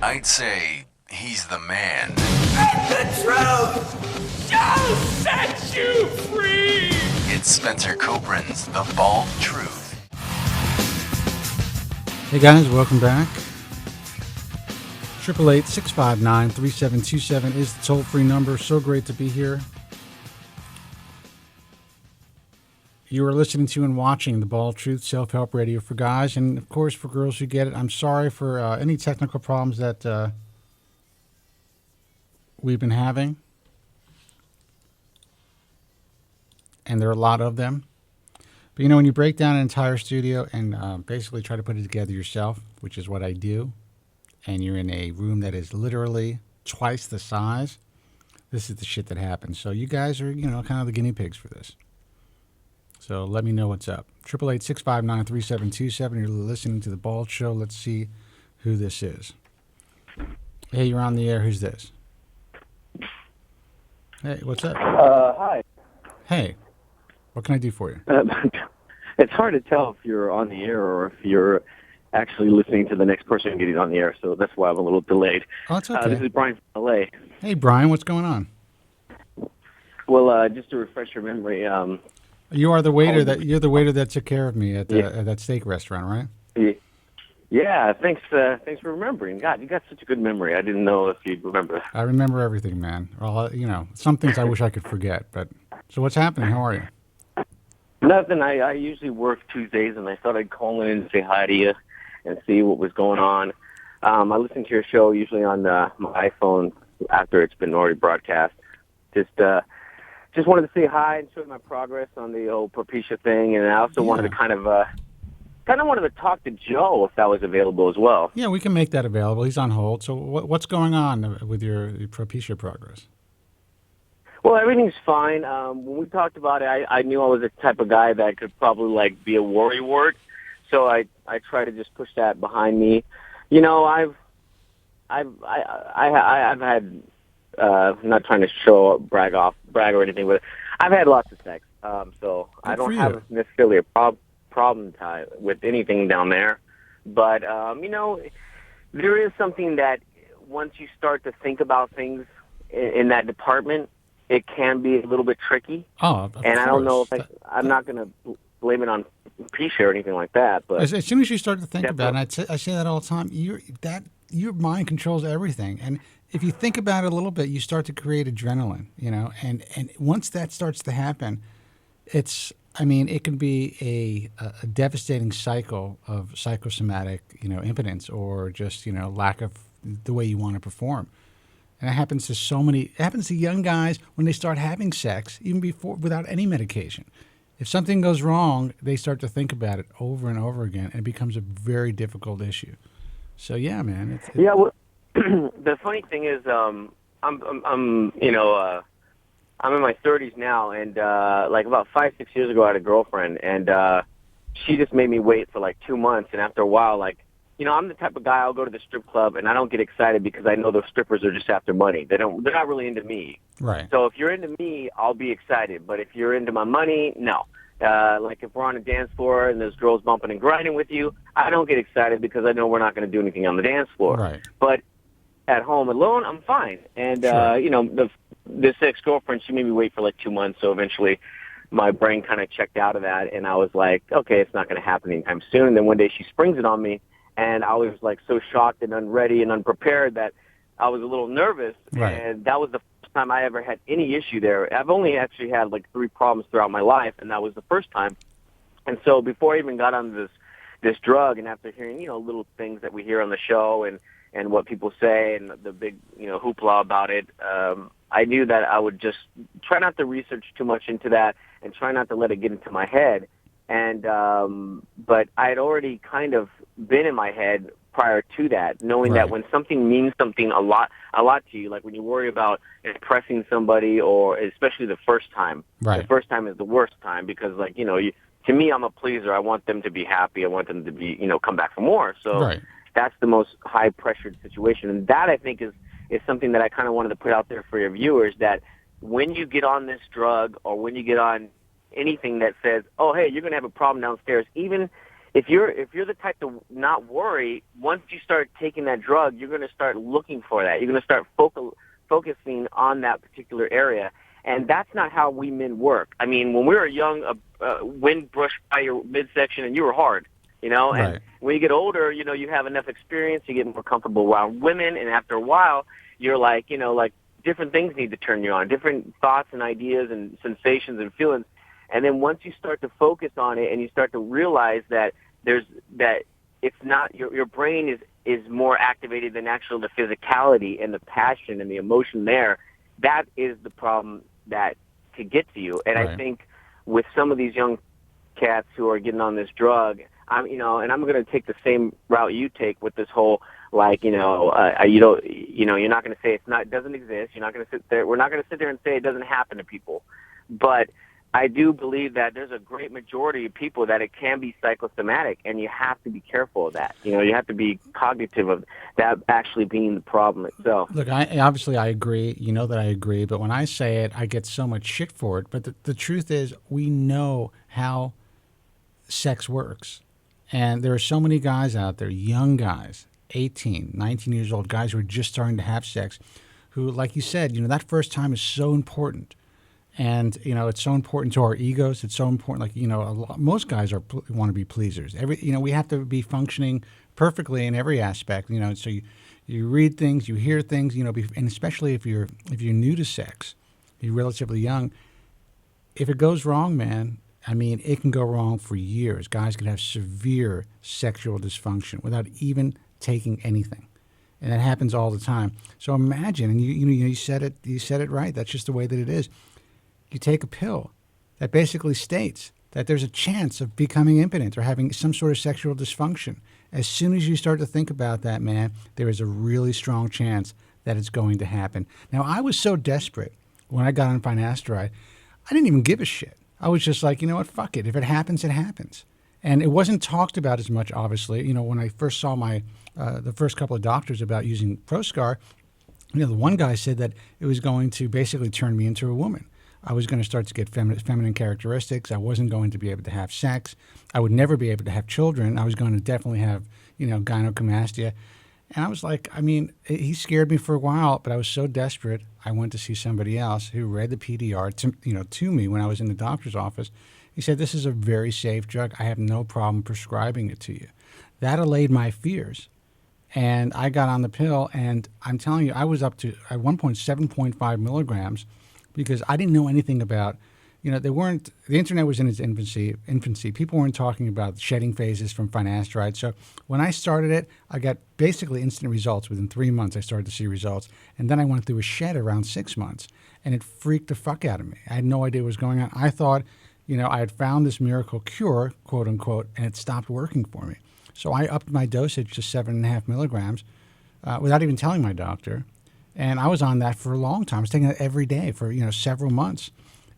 S8: I'd say he's the man.
S11: And the truth shall set you free!
S8: It's Spencer Kobren's The Bald Truth.
S9: Hey guys, welcome back. 888-659-3727 is the toll-free number. So great to be here. You are listening to and watching The Bald Truth, self-help radio for guys, and of course for girls who get it. I'm sorry for any technical problems that we've been having, and there are a lot of them. But when you break down an entire studio and basically try to put it together yourself, which is what I do, and you're in a room that is literally twice the size, this is the shit that happens. So you guys are, kind of the guinea pigs for this. So let me know what's up. 888-659-3727. You're listening to The Bald Show. Let's see who this is. Hey, you're on the air. Who's this? Hey, what's up?
S13: Hi.
S9: Hey, what can I do for you?
S13: It's hard to tell if you're on the air or if you're actually listening to the next person getting on the air, so that's why I'm a little delayed.
S9: Oh, it's okay.
S13: This is Brian from L.A.
S9: Hey, Brian, what's going on?
S13: Well, just to refresh your memory,
S9: you're the waiter that took care of me at that steak restaurant, right?
S13: Yeah, thanks for remembering. God, you got such a good memory. I didn't know if you'd remember.
S9: I remember everything, man. Well, some things I wish I could forget. But so what's happening? How are you?
S13: Nothing. I usually work Tuesdays, and I thought I'd call in and say hi to you and see what was going on. I listen to your show usually on my iPhone after it's been already broadcast. Just wanted to say hi and show my progress on the old Propecia thing, and I also wanted to kind of wanted to talk to Joe if that was available as well.
S9: Yeah, we can make that available. He's on hold. So what's going on with your Propecia progress?
S13: Well, everything's fine. When we talked about it, I knew I was the type of guy that could probably be a worrywart, so I try to just push that behind me. I've I've had I'm not trying to brag or anything, but I've had lots of sex. So I don't have necessarily a problem with anything down there. But there is something that once you start to think about things in that department, it can be a little bit tricky.
S9: Oh, of
S13: and
S9: course.
S13: I don't know if I'm not going to blame it on Propecia or anything like that. But
S9: as soon as you start to think about it, and I say that all the time, your mind controls everything. And if you think about it a little bit, you start to create adrenaline, and once that starts to happen, it can be a devastating cycle of psychosomatic, impotence or just, lack of the way you want to perform. And it happens to young guys when they start having sex, even without any medication. If something goes wrong, they start to think about it over and over again, and it becomes a very difficult issue. So yeah, man.
S13: Yeah. Well, the funny thing is, I'm in my 30s now, and like about 5-6 years ago, I had a girlfriend, and she just made me wait for like 2 months, and after a while, I'm the type of guy, I'll go to the strip club and I don't get excited because I know those strippers are just after money. They're not really into me.
S9: Right.
S13: So if you're into me, I'll be excited. But if you're into my money, no. Like if we're on a dance floor and there's girls bumping and grinding with you, I don't get excited because I know we're not going to do anything on the dance floor.
S9: Right.
S13: But at home alone, I'm fine. And, this ex-girlfriend, she made me wait for like 2 months. So eventually my brain kind of checked out of that. And I was like, okay, it's not going to happen anytime soon. And then one day she springs it on me. And I was like so shocked and unready and unprepared that I was a little nervous. Right. And that was the first time I ever had any issue there. I've only actually had like 3 problems throughout my life, and that was the first time. And so before I even got on this drug, and after hearing, little things that we hear on the show and what people say and the big, hoopla about it, I knew that I would just try not to research too much into that and try not to let it get into my head. And but I had already kind of been in my head prior to that, knowing that when something means something a lot to you, like when you worry about impressing somebody, or especially the first time. The first time is the worst time because, to me, I'm a pleaser. I want them to be happy. I want them to be, come back for more. So that's the most high-pressured situation. And that, I think, is something that I kind of wanted to put out there for your viewers, that when you get on this drug or when you get on anything that says, oh, hey, you're going to have a problem downstairs, even if you're the type to not worry, once you start taking that drug, you're going to start looking for that. You're going to start focusing on that particular area. And that's not how we men work. I mean, when we were young, wind brushed by your midsection and you were hard, and when you get older, you have enough experience, you get more comfortable around women, and after a while, you're like, different things need to turn you on, different thoughts and ideas and sensations and feelings. And then once you start to focus on it and you start to realize that it's not your brain is more activated than the physicality and the passion and the emotion there, that is the problem that could get to you. And I think with some of these young cats who are getting on this drug, and I'm going to take the same route you take with this whole, you're not going to say it doesn't exist. You're not going to sit there. We're not going to sit there and say it doesn't happen to people. But I do believe that there's a great majority of people that it can be psychosomatic, and you have to be careful of that. You have to be cognitive of that actually being the problem itself.
S9: Look, I agree. You know that I agree. But when I say it, I get so much shit for it. But the truth is, we know how sex works. And there are so many guys out there, young guys, 18, 19 years old, guys who are just starting to have sex, who, like you said, that first time is so important. And, it's so important to our egos. It's so important. Most guys want to be pleasers. We have to be functioning perfectly in every aspect, so you read things, you hear things, and especially if you're new to sex, you're relatively young. If it goes wrong, man, it can go wrong for years. Guys can have severe sexual dysfunction without even taking anything. And that happens all the time. So imagine, and you said it right. That's just the way that it is. You take a pill that basically states that there's a chance of becoming impotent or having some sort of sexual dysfunction. As soon as you start to think about that, man, there is a really strong chance that it's going to happen. Now, I was so desperate when I got on finasteride, I didn't even give a shit. I was just like, you know what, fuck it. If it happens, it happens. And it wasn't talked about as much, obviously. You know, when I first saw the first couple of doctors about using Proscar, you know, the one guy said that it was going to basically turn me into a woman. I was going to start to get feminine characteristics. I wasn't going to be able to have sex. I would never be able to have children. I was going to definitely have, you know, gynecomastia. And I was like, I mean, he scared me for a while, but I was so desperate. I went to see somebody else who read the PDR to me when I was in the doctor's office. He said, this is a very safe drug. I have no problem prescribing it to you. That allayed my fears. And I got on the pill, and I'm telling you, I was up to, at one point, 7.5 milligrams, because I didn't know anything about, you know, the internet was in its infancy. People weren't talking about shedding phases from finasteride. So when I started it, I got basically instant results. Within 3 months, I started to see results. And then I went through a shed around 6 months, and it freaked the fuck out of me. I had no idea what was going on. I thought, you know, I had found this miracle cure, quote unquote, and it stopped working for me. So I upped my dosage to 7.5 milligrams without even telling my doctor. And I was on that for a long time. I was taking it every day for, you know, several months.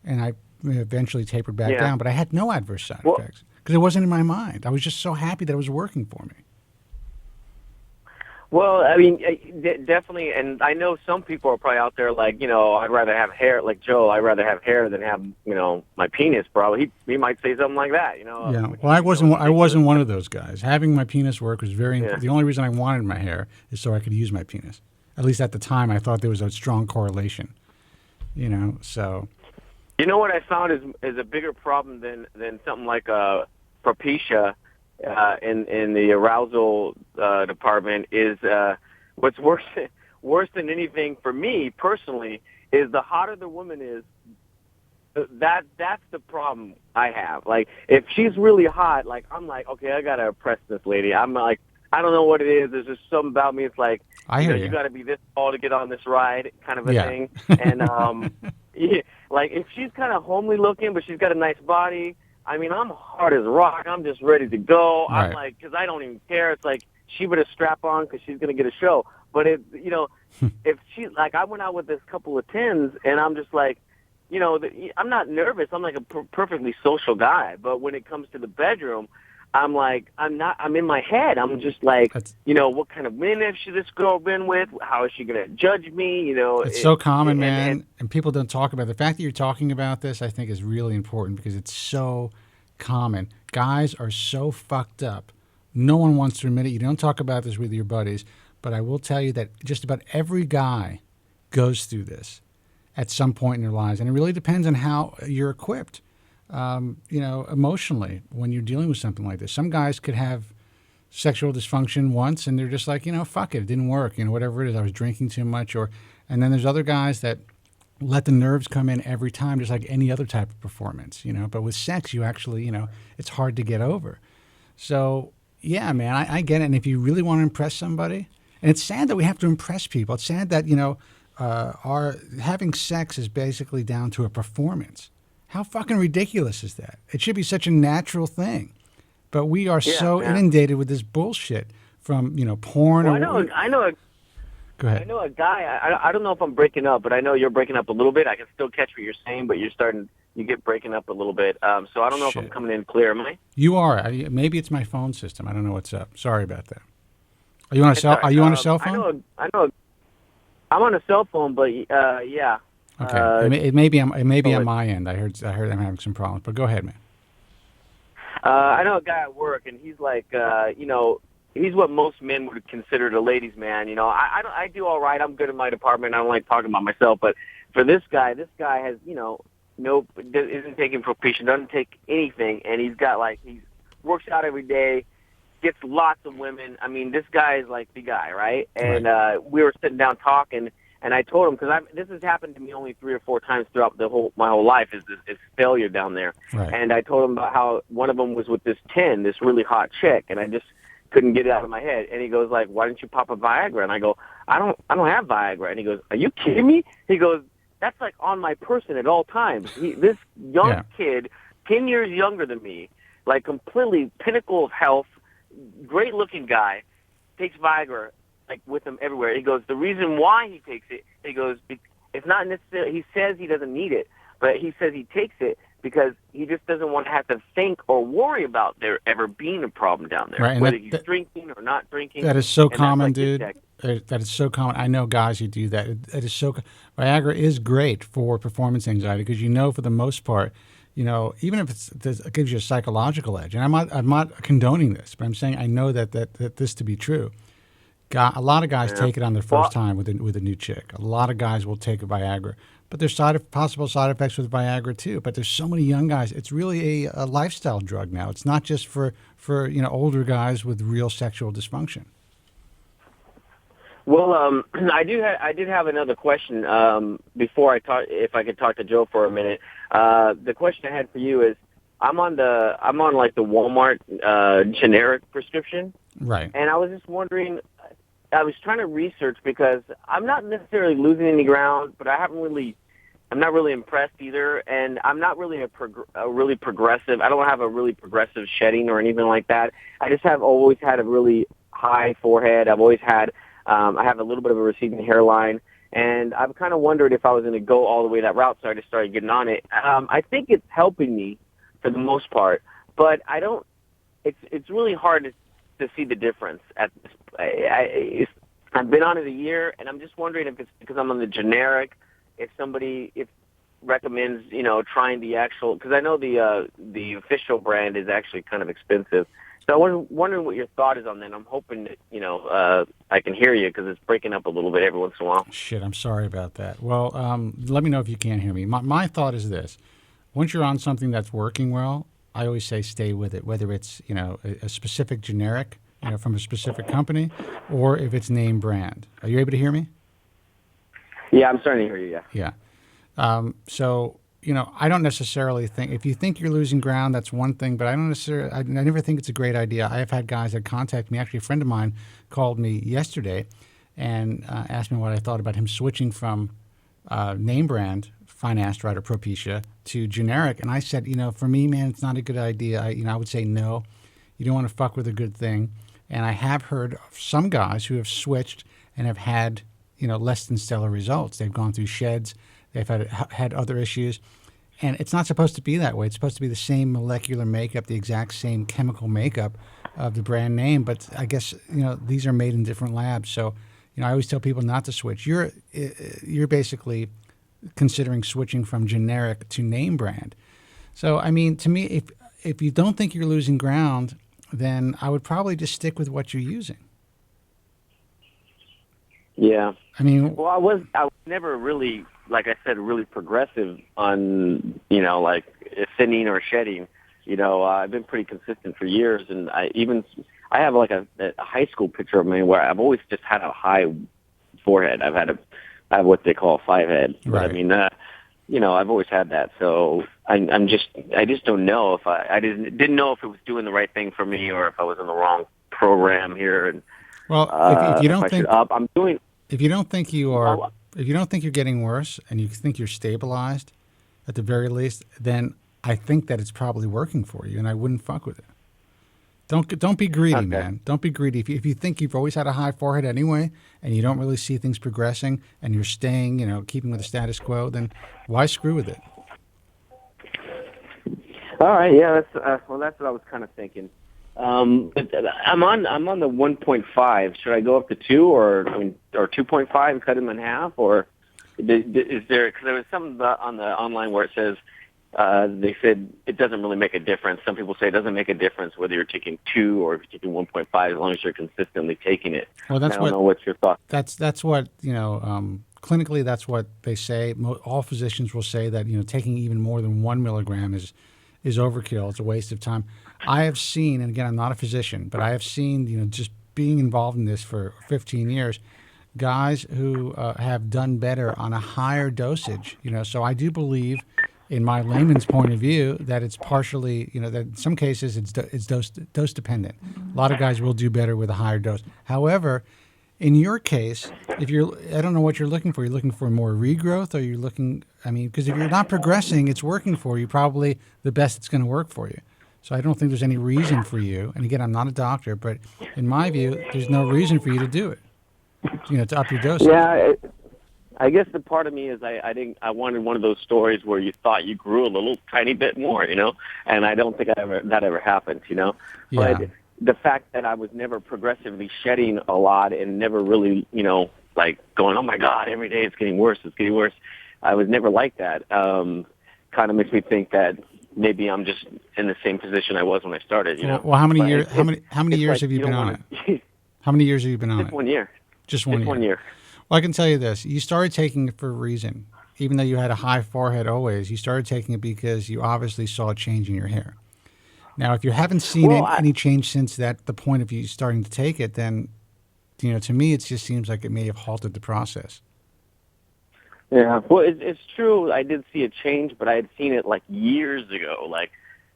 S9: And I eventually tapered back down. But I had no adverse side effects because it wasn't in my mind. I was just so happy that it was working for me.
S13: Well, I mean, definitely, and I know some people are probably out there like, you know, I'd rather have hair, like Joe, I'd rather have hair than have, you know, my penis, probably. He might say something like that, you know.
S9: Yeah, well, I wasn't one of those guys. Having my penis work was very important. The only reason I wanted my hair is so I could use my penis. At least at the time, I thought there was a strong correlation, you know, so.
S13: You know what I found is a bigger problem than something like Propecia in the arousal department is what's worse than anything for me personally is the hotter the woman is, that's the problem I have. Like, if she's really hot, like, I'm like, okay, I gotta impress this lady. I'm like, I don't know what it is. There's just something about me. It's like, you got to be this tall to get on this ride, kind of a thing. And yeah, like, if she's kind of homely looking, but she's got a nice body, I mean, I'm hard as rock. I'm just ready to go.
S9: Right.
S13: I'm like, because I don't even care. It's like, she better strap on because she's going to get a show. But if, you know, if she, like, I went out with this couple of 10s, and I'm just like, you know, I'm not nervous. I'm like a perfectly social guy. But when it comes to the bedroom, I'm like, I'm in my head. I'm just like, you know, what kind of men has this girl been with? How is she going to judge me? You know,
S9: it's so common, man, and people don't talk about it. The fact that you're talking about this, I think, is really important because it's so common. Guys are so fucked up. No one wants to admit it. You don't talk about this with your buddies, but I will tell you that just about every guy goes through this at some point in their lives, and it really depends on how you're equipped. You know, emotionally, when you're dealing with something like this. Some guys could have sexual dysfunction once, and they're just like, you know, fuck it, it didn't work, you know, whatever it is, I was drinking too much, and then there's other guys that let the nerves come in every time, just like any other type of performance, you know, but with sex, you actually, you know, it's hard to get over. So, yeah, man, I get it, and if you really want to impress somebody, and it's sad that we have to impress people, it's sad that, you know, our having sex is basically down to a performance. How fucking ridiculous is that? It should be such a natural thing, but we are so inundated with this bullshit from, you know, porn.
S13: Well, I know.
S9: Go ahead.
S13: I know a guy. I don't know if I'm breaking up, but I know you're breaking up a little bit. I can still catch what you're saying, but you get breaking up a little bit. So I don't know if I'm coming in clear. Am I?
S9: You are. Maybe it's my phone system. I don't know what's up. Sorry about that. Are you on a cell? Are you on a cell phone?
S13: I know. I'm on a cell phone, but yeah.
S9: Okay, it may be on my end. I heard I'm having some problems, but go ahead, man.
S13: I know a guy at work, and he's like, you know, he's what most men would consider the ladies' man. You know, I do all right. I'm good in my department. I don't like talking about myself, but for this guy has, you know, isn't taking Propecia, doesn't take anything, and he's got like he works out every day, gets lots of women. I mean, this guy is like the guy, right? And we were sitting down talking. And I told him, because this has happened to me only 3 or 4 times throughout my whole life, is failure down there. Right. And I told him about how one of them was with this 10, this really hot chick, and I just couldn't get it out of my head. And he goes like, "Why didn't you pop a Viagra?" And I go, "I don't have Viagra." And he goes, "Are you kidding me?" He goes, "That's like on my person at all times." This young kid, 10 years younger than me, like completely pinnacle of health, great looking guy, takes Viagra. Like with him everywhere. He goes, the reason why he takes it, he goes, it's not necessarily, he says he doesn't need it, but he says he takes it because he just doesn't want to have to think or worry about there ever being a problem down there,
S9: Right, and
S13: whether he's drinking or not drinking.
S9: That is so
S13: And that's
S9: common,
S13: like his
S9: dude.
S13: tech.
S9: That is so common. I know guys who do that. It is so. Viagra is great for performance anxiety because for the most part, even if it gives you a psychological edge. And I'm not condoning this, but I'm saying I know that this to be true. A lot of guys take it on their first time with a new chick. A lot of guys will take a Viagra, but there's possible side effects with Viagra too. But there's so many young guys. It's really a lifestyle drug now. It's not just for older guys with real sexual dysfunction.
S13: Well, I did have another question before if I could talk to Joe for a minute. The question I had for you is, I'm on like the Walmart generic prescription,
S9: right?
S13: And I was just wondering, I was trying to research because I'm not necessarily losing any ground, but I'm not really impressed either, and I'm not really a really progressive. I don't have a really progressive shedding or anything like that. I just have always had a really high forehead. I've always had. I have a little bit of a receding hairline, and I've kind of wondered if I was going to go all the way that route, so I just started getting on it. I think it's helping me for the most part, but I don't. It's really hard to see the difference. I've been on it a year, and I'm just wondering if it's because I'm on the generic. If somebody recommends, trying the actual, because I know the official brand is actually kind of expensive. So I was wondering what your thought is on that. I'm hoping that, I can hear you because it's breaking up a little bit every once in a while.
S9: Shit, I'm sorry about that. Well, let me know if you can't hear me. My thought is this. Once you're on something that's working well, I always say stay with it, whether it's, a specific generic, from a specific company, or if it's name brand. Are you able to hear me?
S13: Yeah, I'm starting to hear you,
S9: yeah. So, I don't necessarily think, if you think you're losing ground, that's one thing, but I never think it's a great idea. I have had guys that contact me. Actually, a friend of mine called me yesterday and asked me what I thought about him switching from name brand, finasteride or Propecia, to generic. And I said, for me, man, it's not a good idea. I would say no. You don't want to fuck with a good thing. And I have heard of some guys who have switched and have had, less than stellar results. They've gone through sheds. They've had other issues. And it's not supposed to be that way. It's supposed to be the same molecular makeup, the exact same chemical makeup of the brand name. But I guess, these are made in different labs. So, I always tell people not to switch. You're basically considering switching from generic to name brand. So, I mean, to me, if you don't think you're losing ground, then I would probably just stick with what you're using.
S13: Yeah.
S9: I mean,
S13: well, I was never really, like I said, really progressive on, like thinning or shedding. I've been pretty consistent for years, and I have like a high school picture of me where I've always just had a high forehead. I have what they call a five head. But
S9: right.
S13: I mean, I've always had that. So I just don't know if I didn't know if it was doing the right thing for me or if I was in the wrong program here. And
S9: well, if you don't think
S13: I'm doing,
S9: if you don't think you are, if you don't think you're getting worse and you think you're stabilized, at the very least, then I think that it's probably working for you, and I wouldn't fuck with it. Don't be greedy,
S13: okay.
S9: man. Don't be greedy. If you think you've always had a high forehead anyway, and you don't really see things progressing, and you're staying, keeping with the status quo, then why screw with it?
S13: All right, yeah, that's what I was kind of thinking. But I'm on the 1.5. Should I go up to 2 or 2.5 and cut them in half, or is there? Because there was something on the online where it says they said it doesn't really make a difference. Some people say it doesn't make a difference whether you're taking 2 or if you're taking 1.5 as long as you're consistently taking it.
S9: Well,
S13: I don't know what's your thought.
S9: That's what clinically that's what they say. All physicians will say that taking even more than 1 milligram is overkill. It's a waste of time. I have seen, and again, I'm not a physician, but I have seen, just being involved in this for 15 years, guys who have done better on a higher dosage. So I do believe, in my layman's point of view, that it's partially, that in some cases it's dose dependent. A lot of guys will do better with a higher dose. However, in your case, I don't know what you're looking for. You're looking for more regrowth, or you're looking, because if you're not progressing, it's working for you, probably the best it's going to work for you. So I don't think there's any reason for you. And again, I'm not a doctor, but in my view, there's no reason for you to do it, to up your dosage.
S13: Yeah, I guess the part of me is I wanted one of those stories where you thought you grew a little tiny bit more, and I don't think that ever happened,
S9: Yeah.
S13: But the fact that I was never progressively shedding a lot and never really, like going, oh my God, every day it's getting worse, I was never like that. Kind of makes me think that maybe I'm just in the same position I was when I started,
S9: Well, how many years? How many years have you been on it? How many years have you been on it?
S13: Just 1 year.
S9: Just 1 year.
S13: 1 year.
S9: Well, I can tell you this. You started taking it for a reason. Even though you had a high forehead always, you started taking it because you obviously saw a change in your hair. Now, if you haven't seen any change since the point of you starting to take it, then, to me, it just seems like it may have halted the process.
S13: Yeah, well, it's true. I did see a change, but I had seen it like years ago. Like,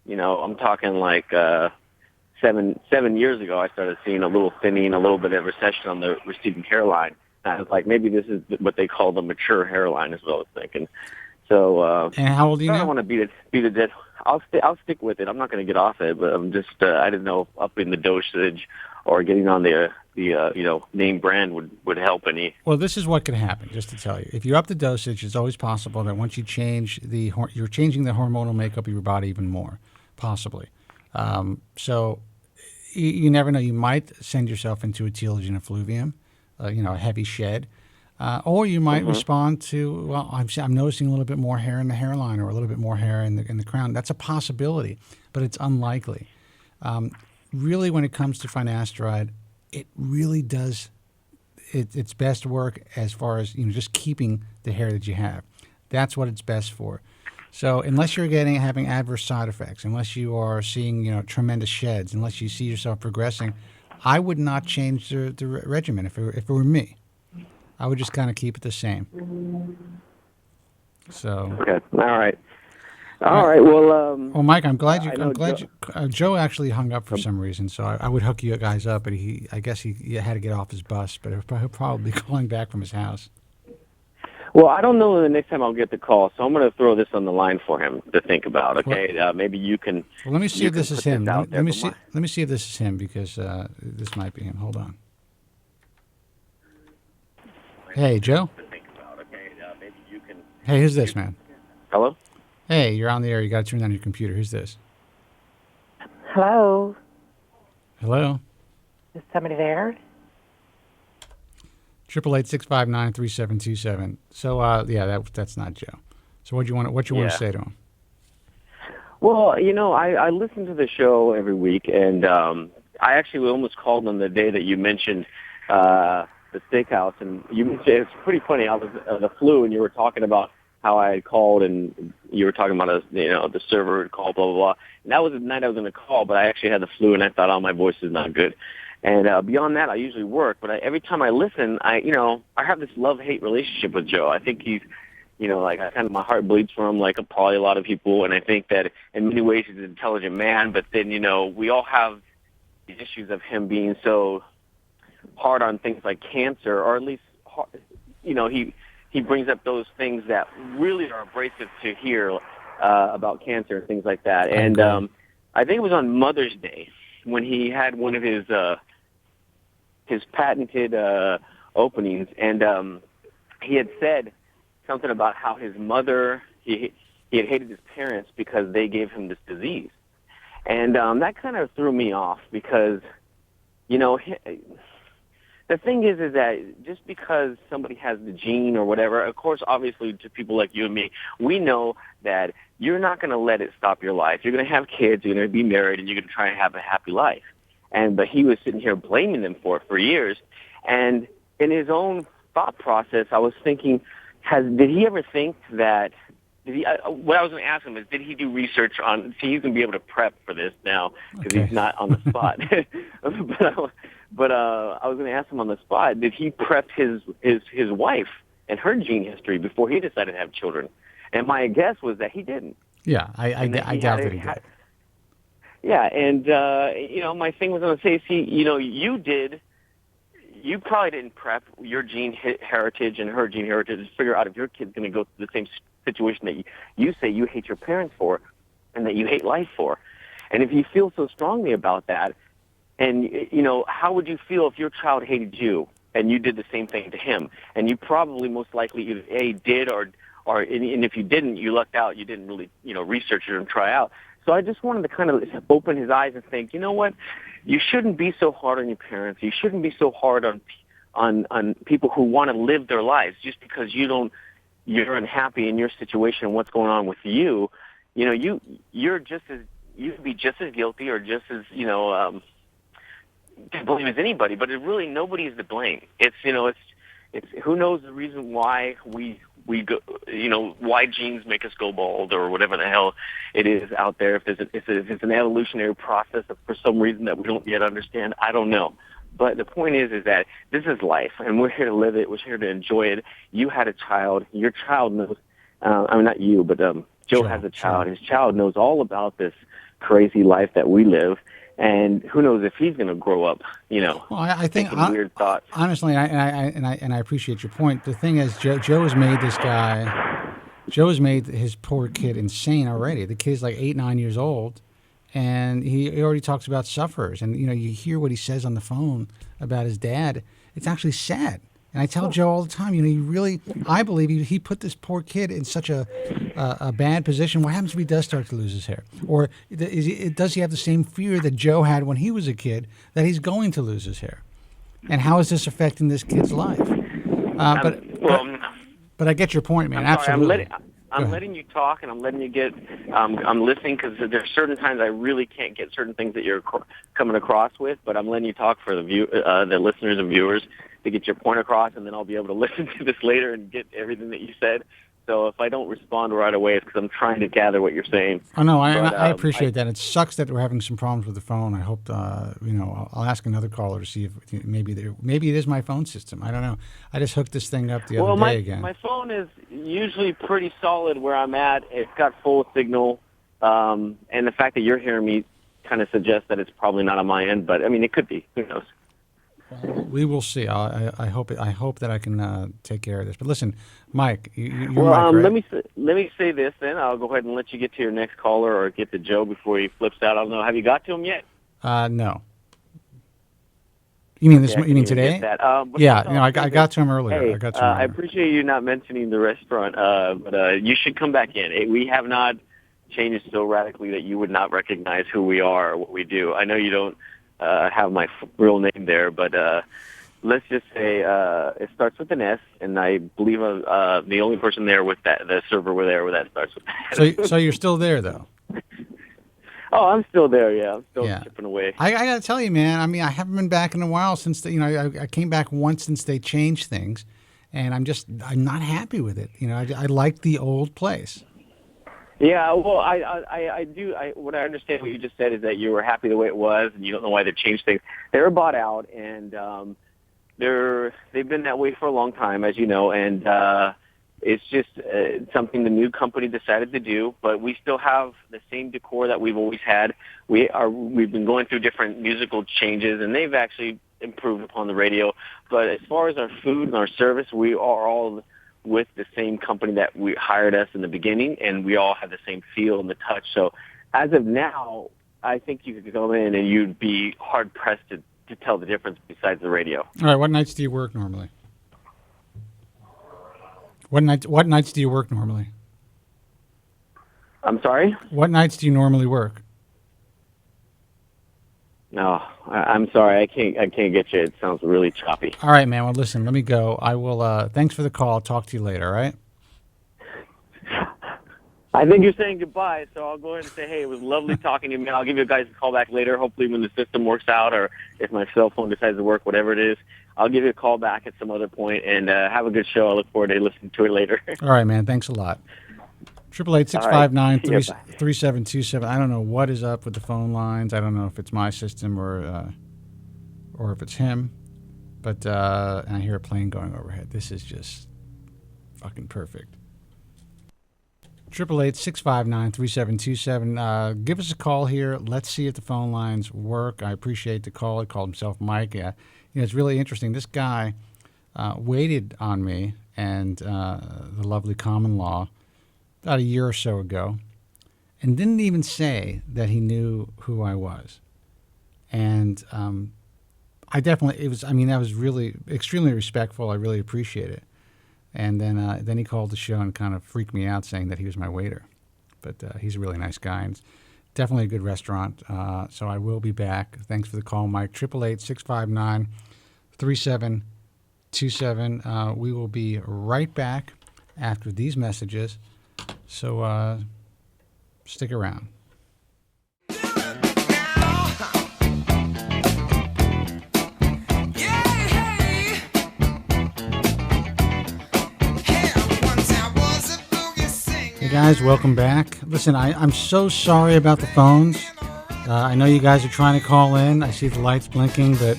S13: I'm talking like 7 years ago. I started seeing a little thinning, a little bit of recession on the receding hairline. And I was like, maybe this is what they call the mature hairline, is what I was thinking. So,
S9: and how old are you now?
S13: I don't want to beat a dead. I'll stick with it. I'm not going to get off it, but I'm just I didn't know if upping the dosage or getting on the name brand would help any.
S9: Well, this is what could happen. Just to tell you, if you up the dosage, it's always possible that once you change you're changing the hormonal makeup of your body even more, possibly. So you never know. You might send yourself into a telogen effluvium, a heavy shed. Or you might respond to, well, I'm noticing a little bit more hair in the hairline or a little bit more hair in the crown. That's a possibility, but it's unlikely. Really, when it comes to finasteride, it really does its best work as far as just keeping the hair that you have. That's what it's best for. So unless you're having adverse side effects, unless you are seeing tremendous sheds, unless you see yourself progressing, I would not change the regimen if it were me. I would just kind of keep it the same. So.
S13: Okay. All right. Well.
S9: Well, Mike, I'm glad Joe actually hung up for some reason. So I would hook you guys up, but I guess he had to get off his bus, but he'll probably be calling back from his house.
S13: Well, I don't know the next time I'll get the call, so I'm going to throw this on the line for him to think about. Okay, maybe you can.
S9: Well, let me see if this is him. Let me see if this is him because this might be him. Hold on. Hey, Joe. Hey, who's this, man?
S13: Hello?
S9: Hey, you're on the air. You got to turn on your computer. Who's this?
S14: Hello?
S9: Hello?
S14: Is somebody there?
S9: 888-659-3727. So, that's not Joe. So what you want to say to him?
S13: Well, I listen to the show every week, and I actually almost called on the day that you mentioned the steakhouse, and it's pretty funny. I was the flu, and you were talking about how I had called, and you were talking about the server had called, blah blah blah. And that was the night I was going to call, but I actually had the flu, and I thought, oh, my voice is not good. And beyond that, I usually work, but every time I listen, I have this love-hate relationship with Joe. I think he's, my heart bleeds for him, like probably a lot of people, and I think that in many ways he's an intelligent man. But then, we all have the issues of him being so hard on things like cancer, or at least, he brings up those things that really are abrasive to hear about cancer and things like that. And I think it was on Mother's Day when he had one of his patented openings, and he had said something about how his mother, he had hated his parents because they gave him this disease. And that kind of threw me off because, the thing is that just because somebody has the gene or whatever, of course, obviously to people like you and me, we know that you're not going to let it stop your life. You're going to have kids, you're going to be married, and you're going to try and have a happy life. But he was sitting here blaming them for it for years. And in his own thought process, I was thinking, did he ever think that, what I was going to ask him is, did he do research on, see, he's going to be able to prep for this now because he's not on the spot. But I was going to ask him on the spot, did he prep his wife and her gene history before he decided to have children? And my guess was that he didn't.
S9: Yeah, I doubt that he did.
S13: Yeah, and, my thing was going to say, see, you did, you probably didn't prep your gene heritage and her gene heritage to figure out if your kid's going to go through the same situation that you say you hate your parents for and that you hate life for. And if you feel so strongly about that, and, how would you feel if your child hated you and you did the same thing to him. And you probably most likely either A, did or and if you didn't, you lucked out. You didn't really, research it and try out. So I just wanted to kind of open his eyes and think, you know what? You shouldn't be so hard on your parents. You shouldn't be so hard on people who want to live their lives just because you're unhappy in your situation and what's going on with you. You're just as, you could be just as guilty or just as, to blame as anybody, but nobody is to blame. It's who knows the reason why we go, why genes make us go bald or whatever the hell it is out there. If it's an evolutionary process for some reason that we don't yet understand, I don't know. But the point is that this is life, and we're here to live it. We're here to enjoy it. You had a child. Your child knows. Not you, but Joe has a child. His child knows all about this crazy life that we live. And who knows if he's going to grow up,
S9: Well, I think
S13: weird thoughts.
S9: Honestly, and I appreciate your point. The thing is, Joe has made this guy. Joe has made his poor kid insane already. The kid's like 8, 9 years old, and he already talks about sufferers. And you hear what he says on the phone about his dad. It's actually sad. And I tell Joe all the time, I believe he put this poor kid in such a bad position. What happens if he does start to lose his hair? Or does he have the same fear that Joe had when he was a kid, that he's going to lose his hair? And how is this affecting this kid's life? But I get your point, man. Absolutely.
S13: I'm letting you talk, and I'm letting you get. I'm listening because there's certain times I really can't get certain things that you're coming across with. But I'm letting you talk for the listeners and viewers to get your point across, and then I'll be able to listen to this later and get everything that you said. So if I don't respond right away, it's because I'm trying to gather what you're saying.
S9: Oh no, I appreciate that. It sucks that we're having some problems with the phone. I hope I'll ask another caller to see if maybe it is my phone system. I don't know. I just hooked this thing up the other day again.
S13: My phone is usually pretty solid where I'm at. It's got full signal, and the fact that you're hearing me kind of suggests that it's probably not on my end. But I mean, it could be. Who knows?
S9: We will see. I hope that I can take care of this. But listen, Mike, you're
S13: well,
S9: Mike, right?
S13: let me say this. Then I'll go ahead and let you get to your next caller or get to Joe before he flips out. I don't know. Have you got to him yet?
S9: No. You mean this? You mean today?
S13: Yeah.
S9: I got to him earlier.
S13: Hey,
S9: I got to him earlier.
S13: I appreciate you not mentioning the restaurant, but you should come back in. We have not changed so radically that you would not recognize who we are or what we do. I know you don't have my real name there, but let's just say it starts with an S, and I believe the only person there with the server were there where that starts with that.
S9: So you're still there, though?
S13: Oh, I'm still there, yeah. I'm still chipping away.
S9: I got to tell you, man, I mean, I haven't been back in a while since, I came back once since they changed things, and I'm not happy with it. I like the old place.
S13: Yeah, well, I do. What I understand what you just said is that you were happy the way it was, and you don't know why they've changed things. They were bought out, and they've been that way for a long time, as you know, and it's just something the new company decided to do. But we still have the same decor that we've always had. We've been going through different musical changes, and they've actually improved upon the radio. But as far as our food and our service, we are all with the same company that we hired us in the beginning, and we all have the same feel and the touch. So as of now, I think you could go in and you'd be hard-pressed to tell the difference besides the radio.
S9: All right, what nights do you work normally? What nights do you work normally?
S13: I'm sorry?
S9: What nights do you normally work?
S13: No, I'm sorry. I can't get you. It sounds really choppy.
S9: All right, man. Well, listen, let me go. I will. Thanks for the call. I'll talk to you later. All right.
S13: I think you're saying goodbye, so I'll go ahead and say, hey, it was lovely talking to you, man. I'll give you guys a call back later, hopefully when the system works out or if my cell phone decides to work, whatever it is. I'll give you a call back at some other point, and have a good show. I look forward to listening to it later.
S9: All right, man. Thanks a lot. 888-659-3727. I don't know what is up with the phone lines. I don't know if it's my system or if it's him. But and I hear a plane going overhead. This is just fucking perfect. 888-659-3727. Give us a call here. Let's see if the phone lines work. I appreciate the call. He called himself Mike. It's really interesting. This guy waited on me and the lovely common law about a year or so ago, and didn't even say that he knew who I was. And I definitely, it was, I mean, that was really extremely respectful. I really appreciate it. And then he called the show and kind of freaked me out saying that he was my waiter. But he's a really nice guy. And it's definitely a good restaurant. So I will be back. Thanks for the call, Mike. 888-659-3727. We will be right back after these messages. So stick around. Hey guys, welcome back. Listen, I'm so sorry about the phones. I know you guys are trying to call in. I see the lights blinking, but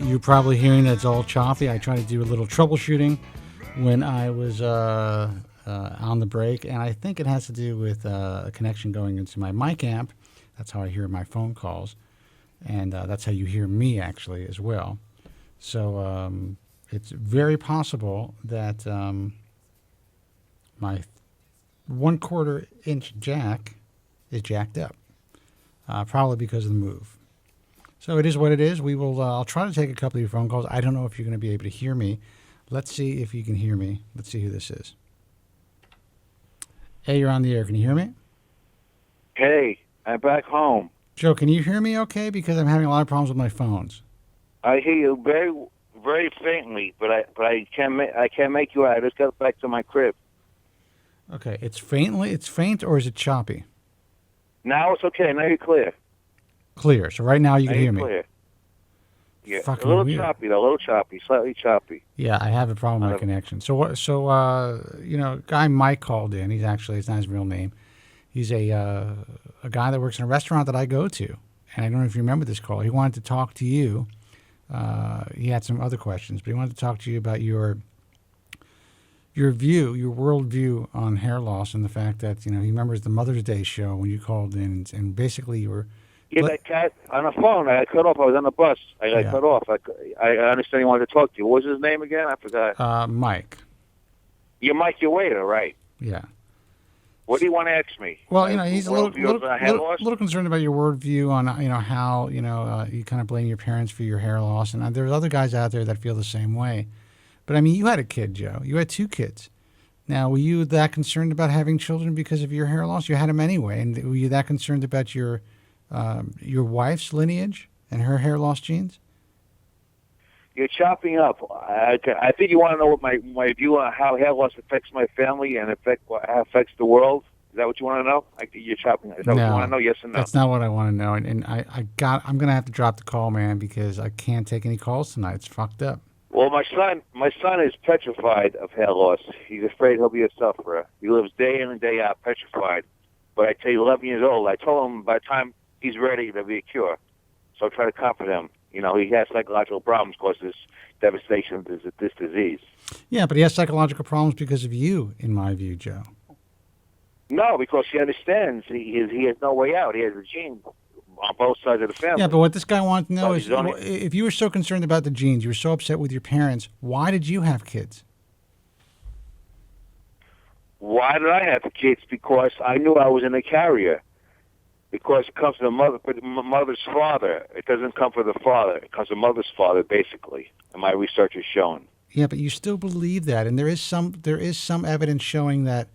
S9: you're probably hearing that it's all choppy. I tried to do a little troubleshooting when I was on the break, and I think it has to do with a connection going into my mic amp. That's how I hear my phone calls, and that's how you hear me actually as well. So it's very possible that my 1/4 inch jack is jacked up, probably because of the move. So it is what it is. We will. I'll try to take a couple of your phone calls. I don't know if you're going to be able to hear me. Let's see if you can hear me. Let's see who this is. Hey, you're on the air. Can you hear me?
S10: Hey, I'm back home.
S9: Joe, can you hear me okay? Because I'm having a lot of problems with my phones.
S10: I hear you very, very faintly, but I can't make you out. I just got back to my crib.
S9: Okay, it's faint, or is it choppy?
S10: Now it's okay. Now you're clear.
S9: Clear. So right now you can hear me.
S10: Clear. Yeah,
S9: Fucking
S10: a little
S9: weird.
S10: choppy though. A little choppy, slightly choppy.
S9: Yeah, I have a problem with my connection. So what? So guy Mike called in. He's actually, it's not his real name. He's a guy that works in a restaurant that I go to, and I don't know if you remember this call. He wanted to talk to you. He had some other questions, but he wanted to talk to you about your view, your worldview on hair loss, and the fact that he remembers the Mother's Day show when you called in, and basically you were.
S10: Yeah, that cat on the phone. I cut off. I was on the bus. I cut off. I understand he wanted to talk to you. What was his name again? I forgot.
S9: Mike.
S10: You're Mike, your waiter, right?
S9: Yeah.
S10: What do you want to ask me?
S9: Well, he's a little concerned about your worldview on how you kind of blame your parents for your hair loss, and there's other guys out there that feel the same way. But I mean, you had a kid, Joe. You had 2 kids. Now, were you that concerned about having children because of your hair loss? You had them anyway, and were you that concerned about your wife's lineage and her hair loss genes?
S10: You're chopping up. I think you want to know what my view on how hair loss affects my family and how it affects the world. Is that what you want to know? You're chopping up. Is that what you want to know? Yes or no?
S9: That's not what I want to know. And I'm going to have to drop the call, man, because I can't take any calls tonight. It's fucked up.
S10: Well, my son is petrified of hair loss. He's afraid he'll be a sufferer. He lives day in and day out petrified. But I tell you, 11 years old, I told him by the time he's ready, there'll be a cure. So I try to comfort him. He has psychological problems because of this devastation of this disease.
S9: Yeah, but he has psychological problems because of you, in my view, Joe.
S10: No, because he understands. He has no way out. He has a gene on both sides of the family.
S9: Yeah, but what this guy wanted to know is, if you were so concerned about the genes, you were so upset with your parents, why did you have kids?
S10: Why did I have kids? Because I knew I was in a carrier. Because it comes from the mother's father. It doesn't come from the father. It comes from the mother's father, basically. And my research has shown.
S9: Yeah, but you still believe that, and there is some evidence showing that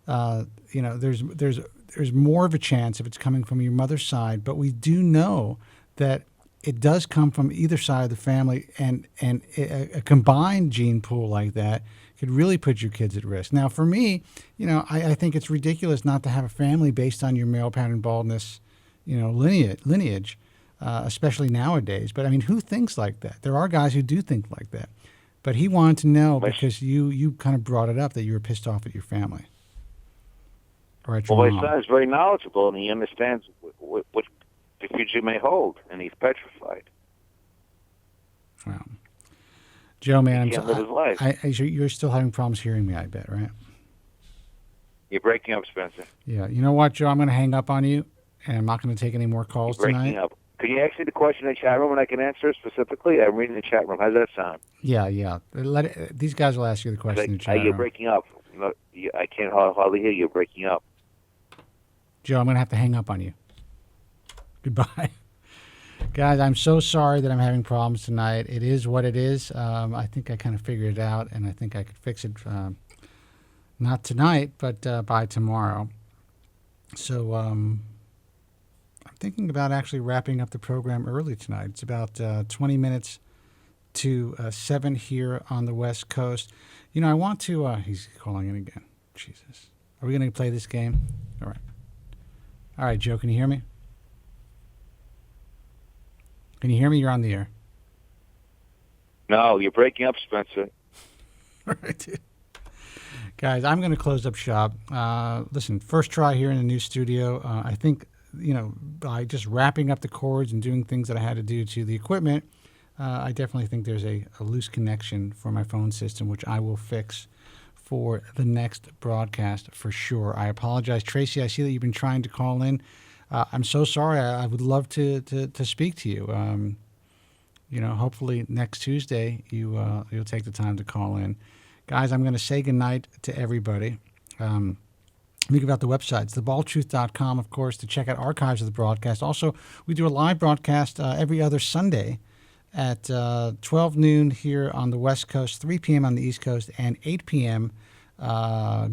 S9: there's more of a chance if it's coming from your mother's side. But we do know that it does come from either side of the family, and a combined gene pool like that could really put your kids at risk. Now, for me, I think it's ridiculous not to have a family based on your male pattern baldness, lineage, especially nowadays. But I mean, who thinks like that? There are guys who do think like that. But he wanted to know because you kind of brought it up that you were pissed off at your family. Or at your mom.
S10: My son is very knowledgeable, and he understands what the future may hold, and he's petrified.
S9: Wow. Joe, man,
S10: he can't live his life.
S9: You're still having problems hearing me, I bet, right?
S10: You're breaking up, Spencer.
S9: Yeah. You know what, Joe? I'm going to hang up on you, and I'm not going to take any more calls
S10: You're breaking
S9: tonight.
S10: Up. Can you ask me the question in the chat room and I can answer specifically? I'm reading the chat room. How's that sound?
S9: Yeah. These guys will ask you the question in the chat room.
S10: You're breaking up. I can't hardly hear you. You're breaking up.
S9: Joe, I'm going to have to hang up on you. Goodbye. Guys, I'm so sorry that I'm having problems tonight. It is what it is. I think I kind of figured it out, and I think I could fix it not tonight, but by tomorrow. So I'm thinking about actually wrapping up the program early tonight. It's about 20 minutes to 7 here on the West Coast. You know, I want to... he's calling in again. Jesus. Are we going to play this game? All right. All right, Joe, can you hear me? Can you hear me? You're on the air.
S10: No, you're breaking up, Spencer.
S9: All right, dude. Guys, I'm going to close up shop. Listen, first try here in the new studio. I think, by just wrapping up the cords and doing things that I had to do to the equipment, I definitely think there's a loose connection for my phone system, which I will fix for the next broadcast for sure. I apologize. Tracy, I see that you've been trying to call in. I'm so sorry. I would love to speak to you. Hopefully next Tuesday you'll take the time to call in. Guys, I'm going to say goodnight to everybody. Think about the websites, thebaldtruth.com, of course, to check out archives of the broadcast. Also, we do a live broadcast every other Sunday at 12 noon here on the West Coast, 3 p.m. on the East Coast, and 8 p.m.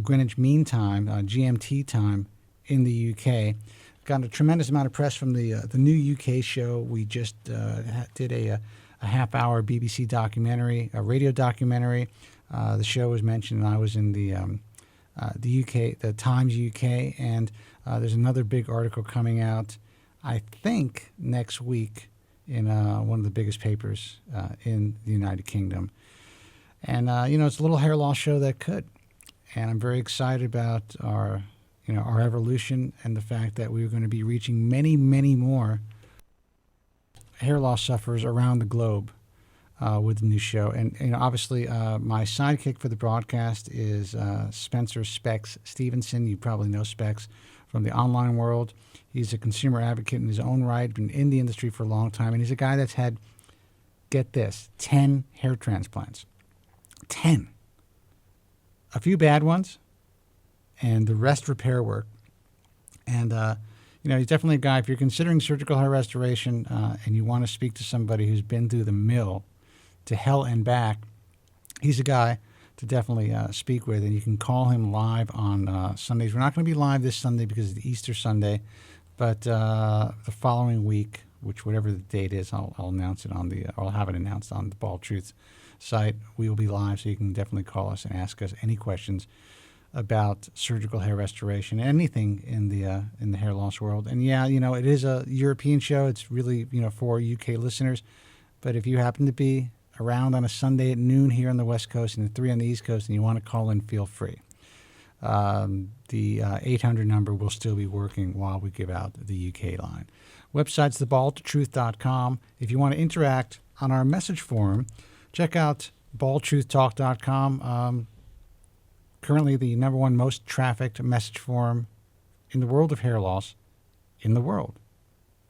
S9: Greenwich Mean Time, GMT time in the UK. Got a tremendous amount of press from the new UK show. We just did a half-hour BBC documentary, a radio documentary. The show was mentioned, and I was in the UK, the Times UK, and there's another big article coming out, I think, next week in one of the biggest papers in the United Kingdom. And, it's a little hair loss show that could. And I'm very excited about our evolution and the fact that we're going to be reaching many, many more hair loss sufferers around the globe with the new show. And obviously, my sidekick for the broadcast is Spencer Specs Stevenson. You probably know Specs from the online world. He's a consumer advocate in his own right, been in the industry for a long time, and he's a guy that's had, get this, 10 hair transplants. 10. A few bad ones, and the rest repair work. And, he's definitely a guy, if you're considering surgical hair restoration and you want to speak to somebody who's been through the mill to hell and back, he's a guy to definitely speak with, and you can call him live on Sundays. We're not going to be live this Sunday because it's Easter Sunday, but the following week, which whatever the date is, I'll announce it I'll have it announced on the Bald Truth site. We will be live, so you can definitely call us and ask us any questions about surgical hair restoration, anything in the hair loss world. And yeah, it is a European show. It's really, for UK listeners. But if you happen to be around on a Sunday at noon here on the West Coast and at 3 on the East Coast and you want to call in, feel free. The 800 number will still be working while we give out the UK line. Website's thebaldtruth.com. If you want to interact on our message forum, check out baldtruthtalk.com. Currently the number one most trafficked message forum in the world of hair loss in the world.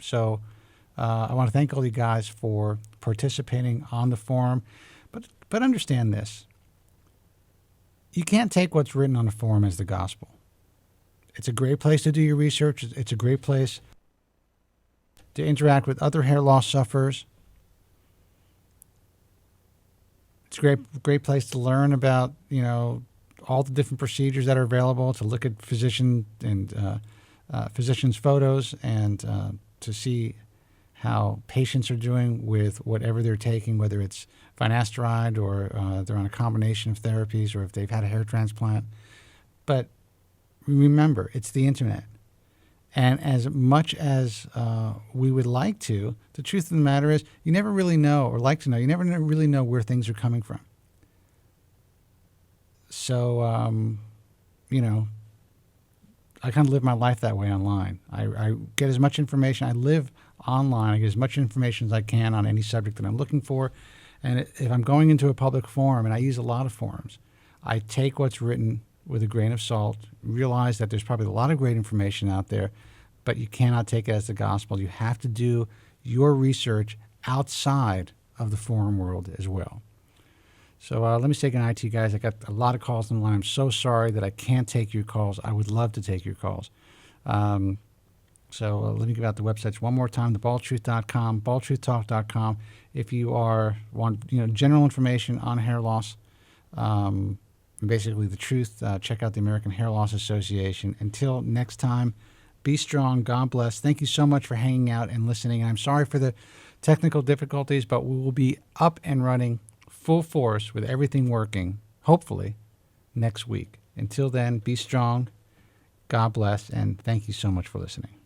S9: So I want to thank all you guys for participating on the forum. But understand this. You can't take what's written on the forum as the gospel. It's a great place to do your research. It's a great place to interact with other hair loss sufferers. It's a great place to learn about, all the different procedures that are available, to look at physicians' photos, and to see how patients are doing with whatever they're taking, whether it's finasteride or they're on a combination of therapies or if they've had a hair transplant. But remember, it's the internet. And as much as we would like to, the truth of the matter is you never really know, or like to know, you never really know where things are coming from. So, I kind of live my life that way online. I get as much information. I live online. I get as much information as I can on any subject that I'm looking for. And if I'm going into a public forum, and I use a lot of forums, I take what's written with a grain of salt, realize that there's probably a lot of great information out there, but you cannot take it as the gospel. You have to do your research outside of the forum world as well. So let me say goodnight to you guys. I got a lot of calls on the line. I'm so sorry that I can't take your calls. I would love to take your calls. So let me give out the websites one more time: thebaldtruth.com, baldtruthtalk.com. If you want general information on hair loss, basically the truth, check out the American Hair Loss Association. Until next time, be strong. God bless. Thank you so much for hanging out and listening. I'm sorry for the technical difficulties, but we will be up and running full force with everything working, hopefully, next week. Until then, be strong. God bless, and thank you so much for listening.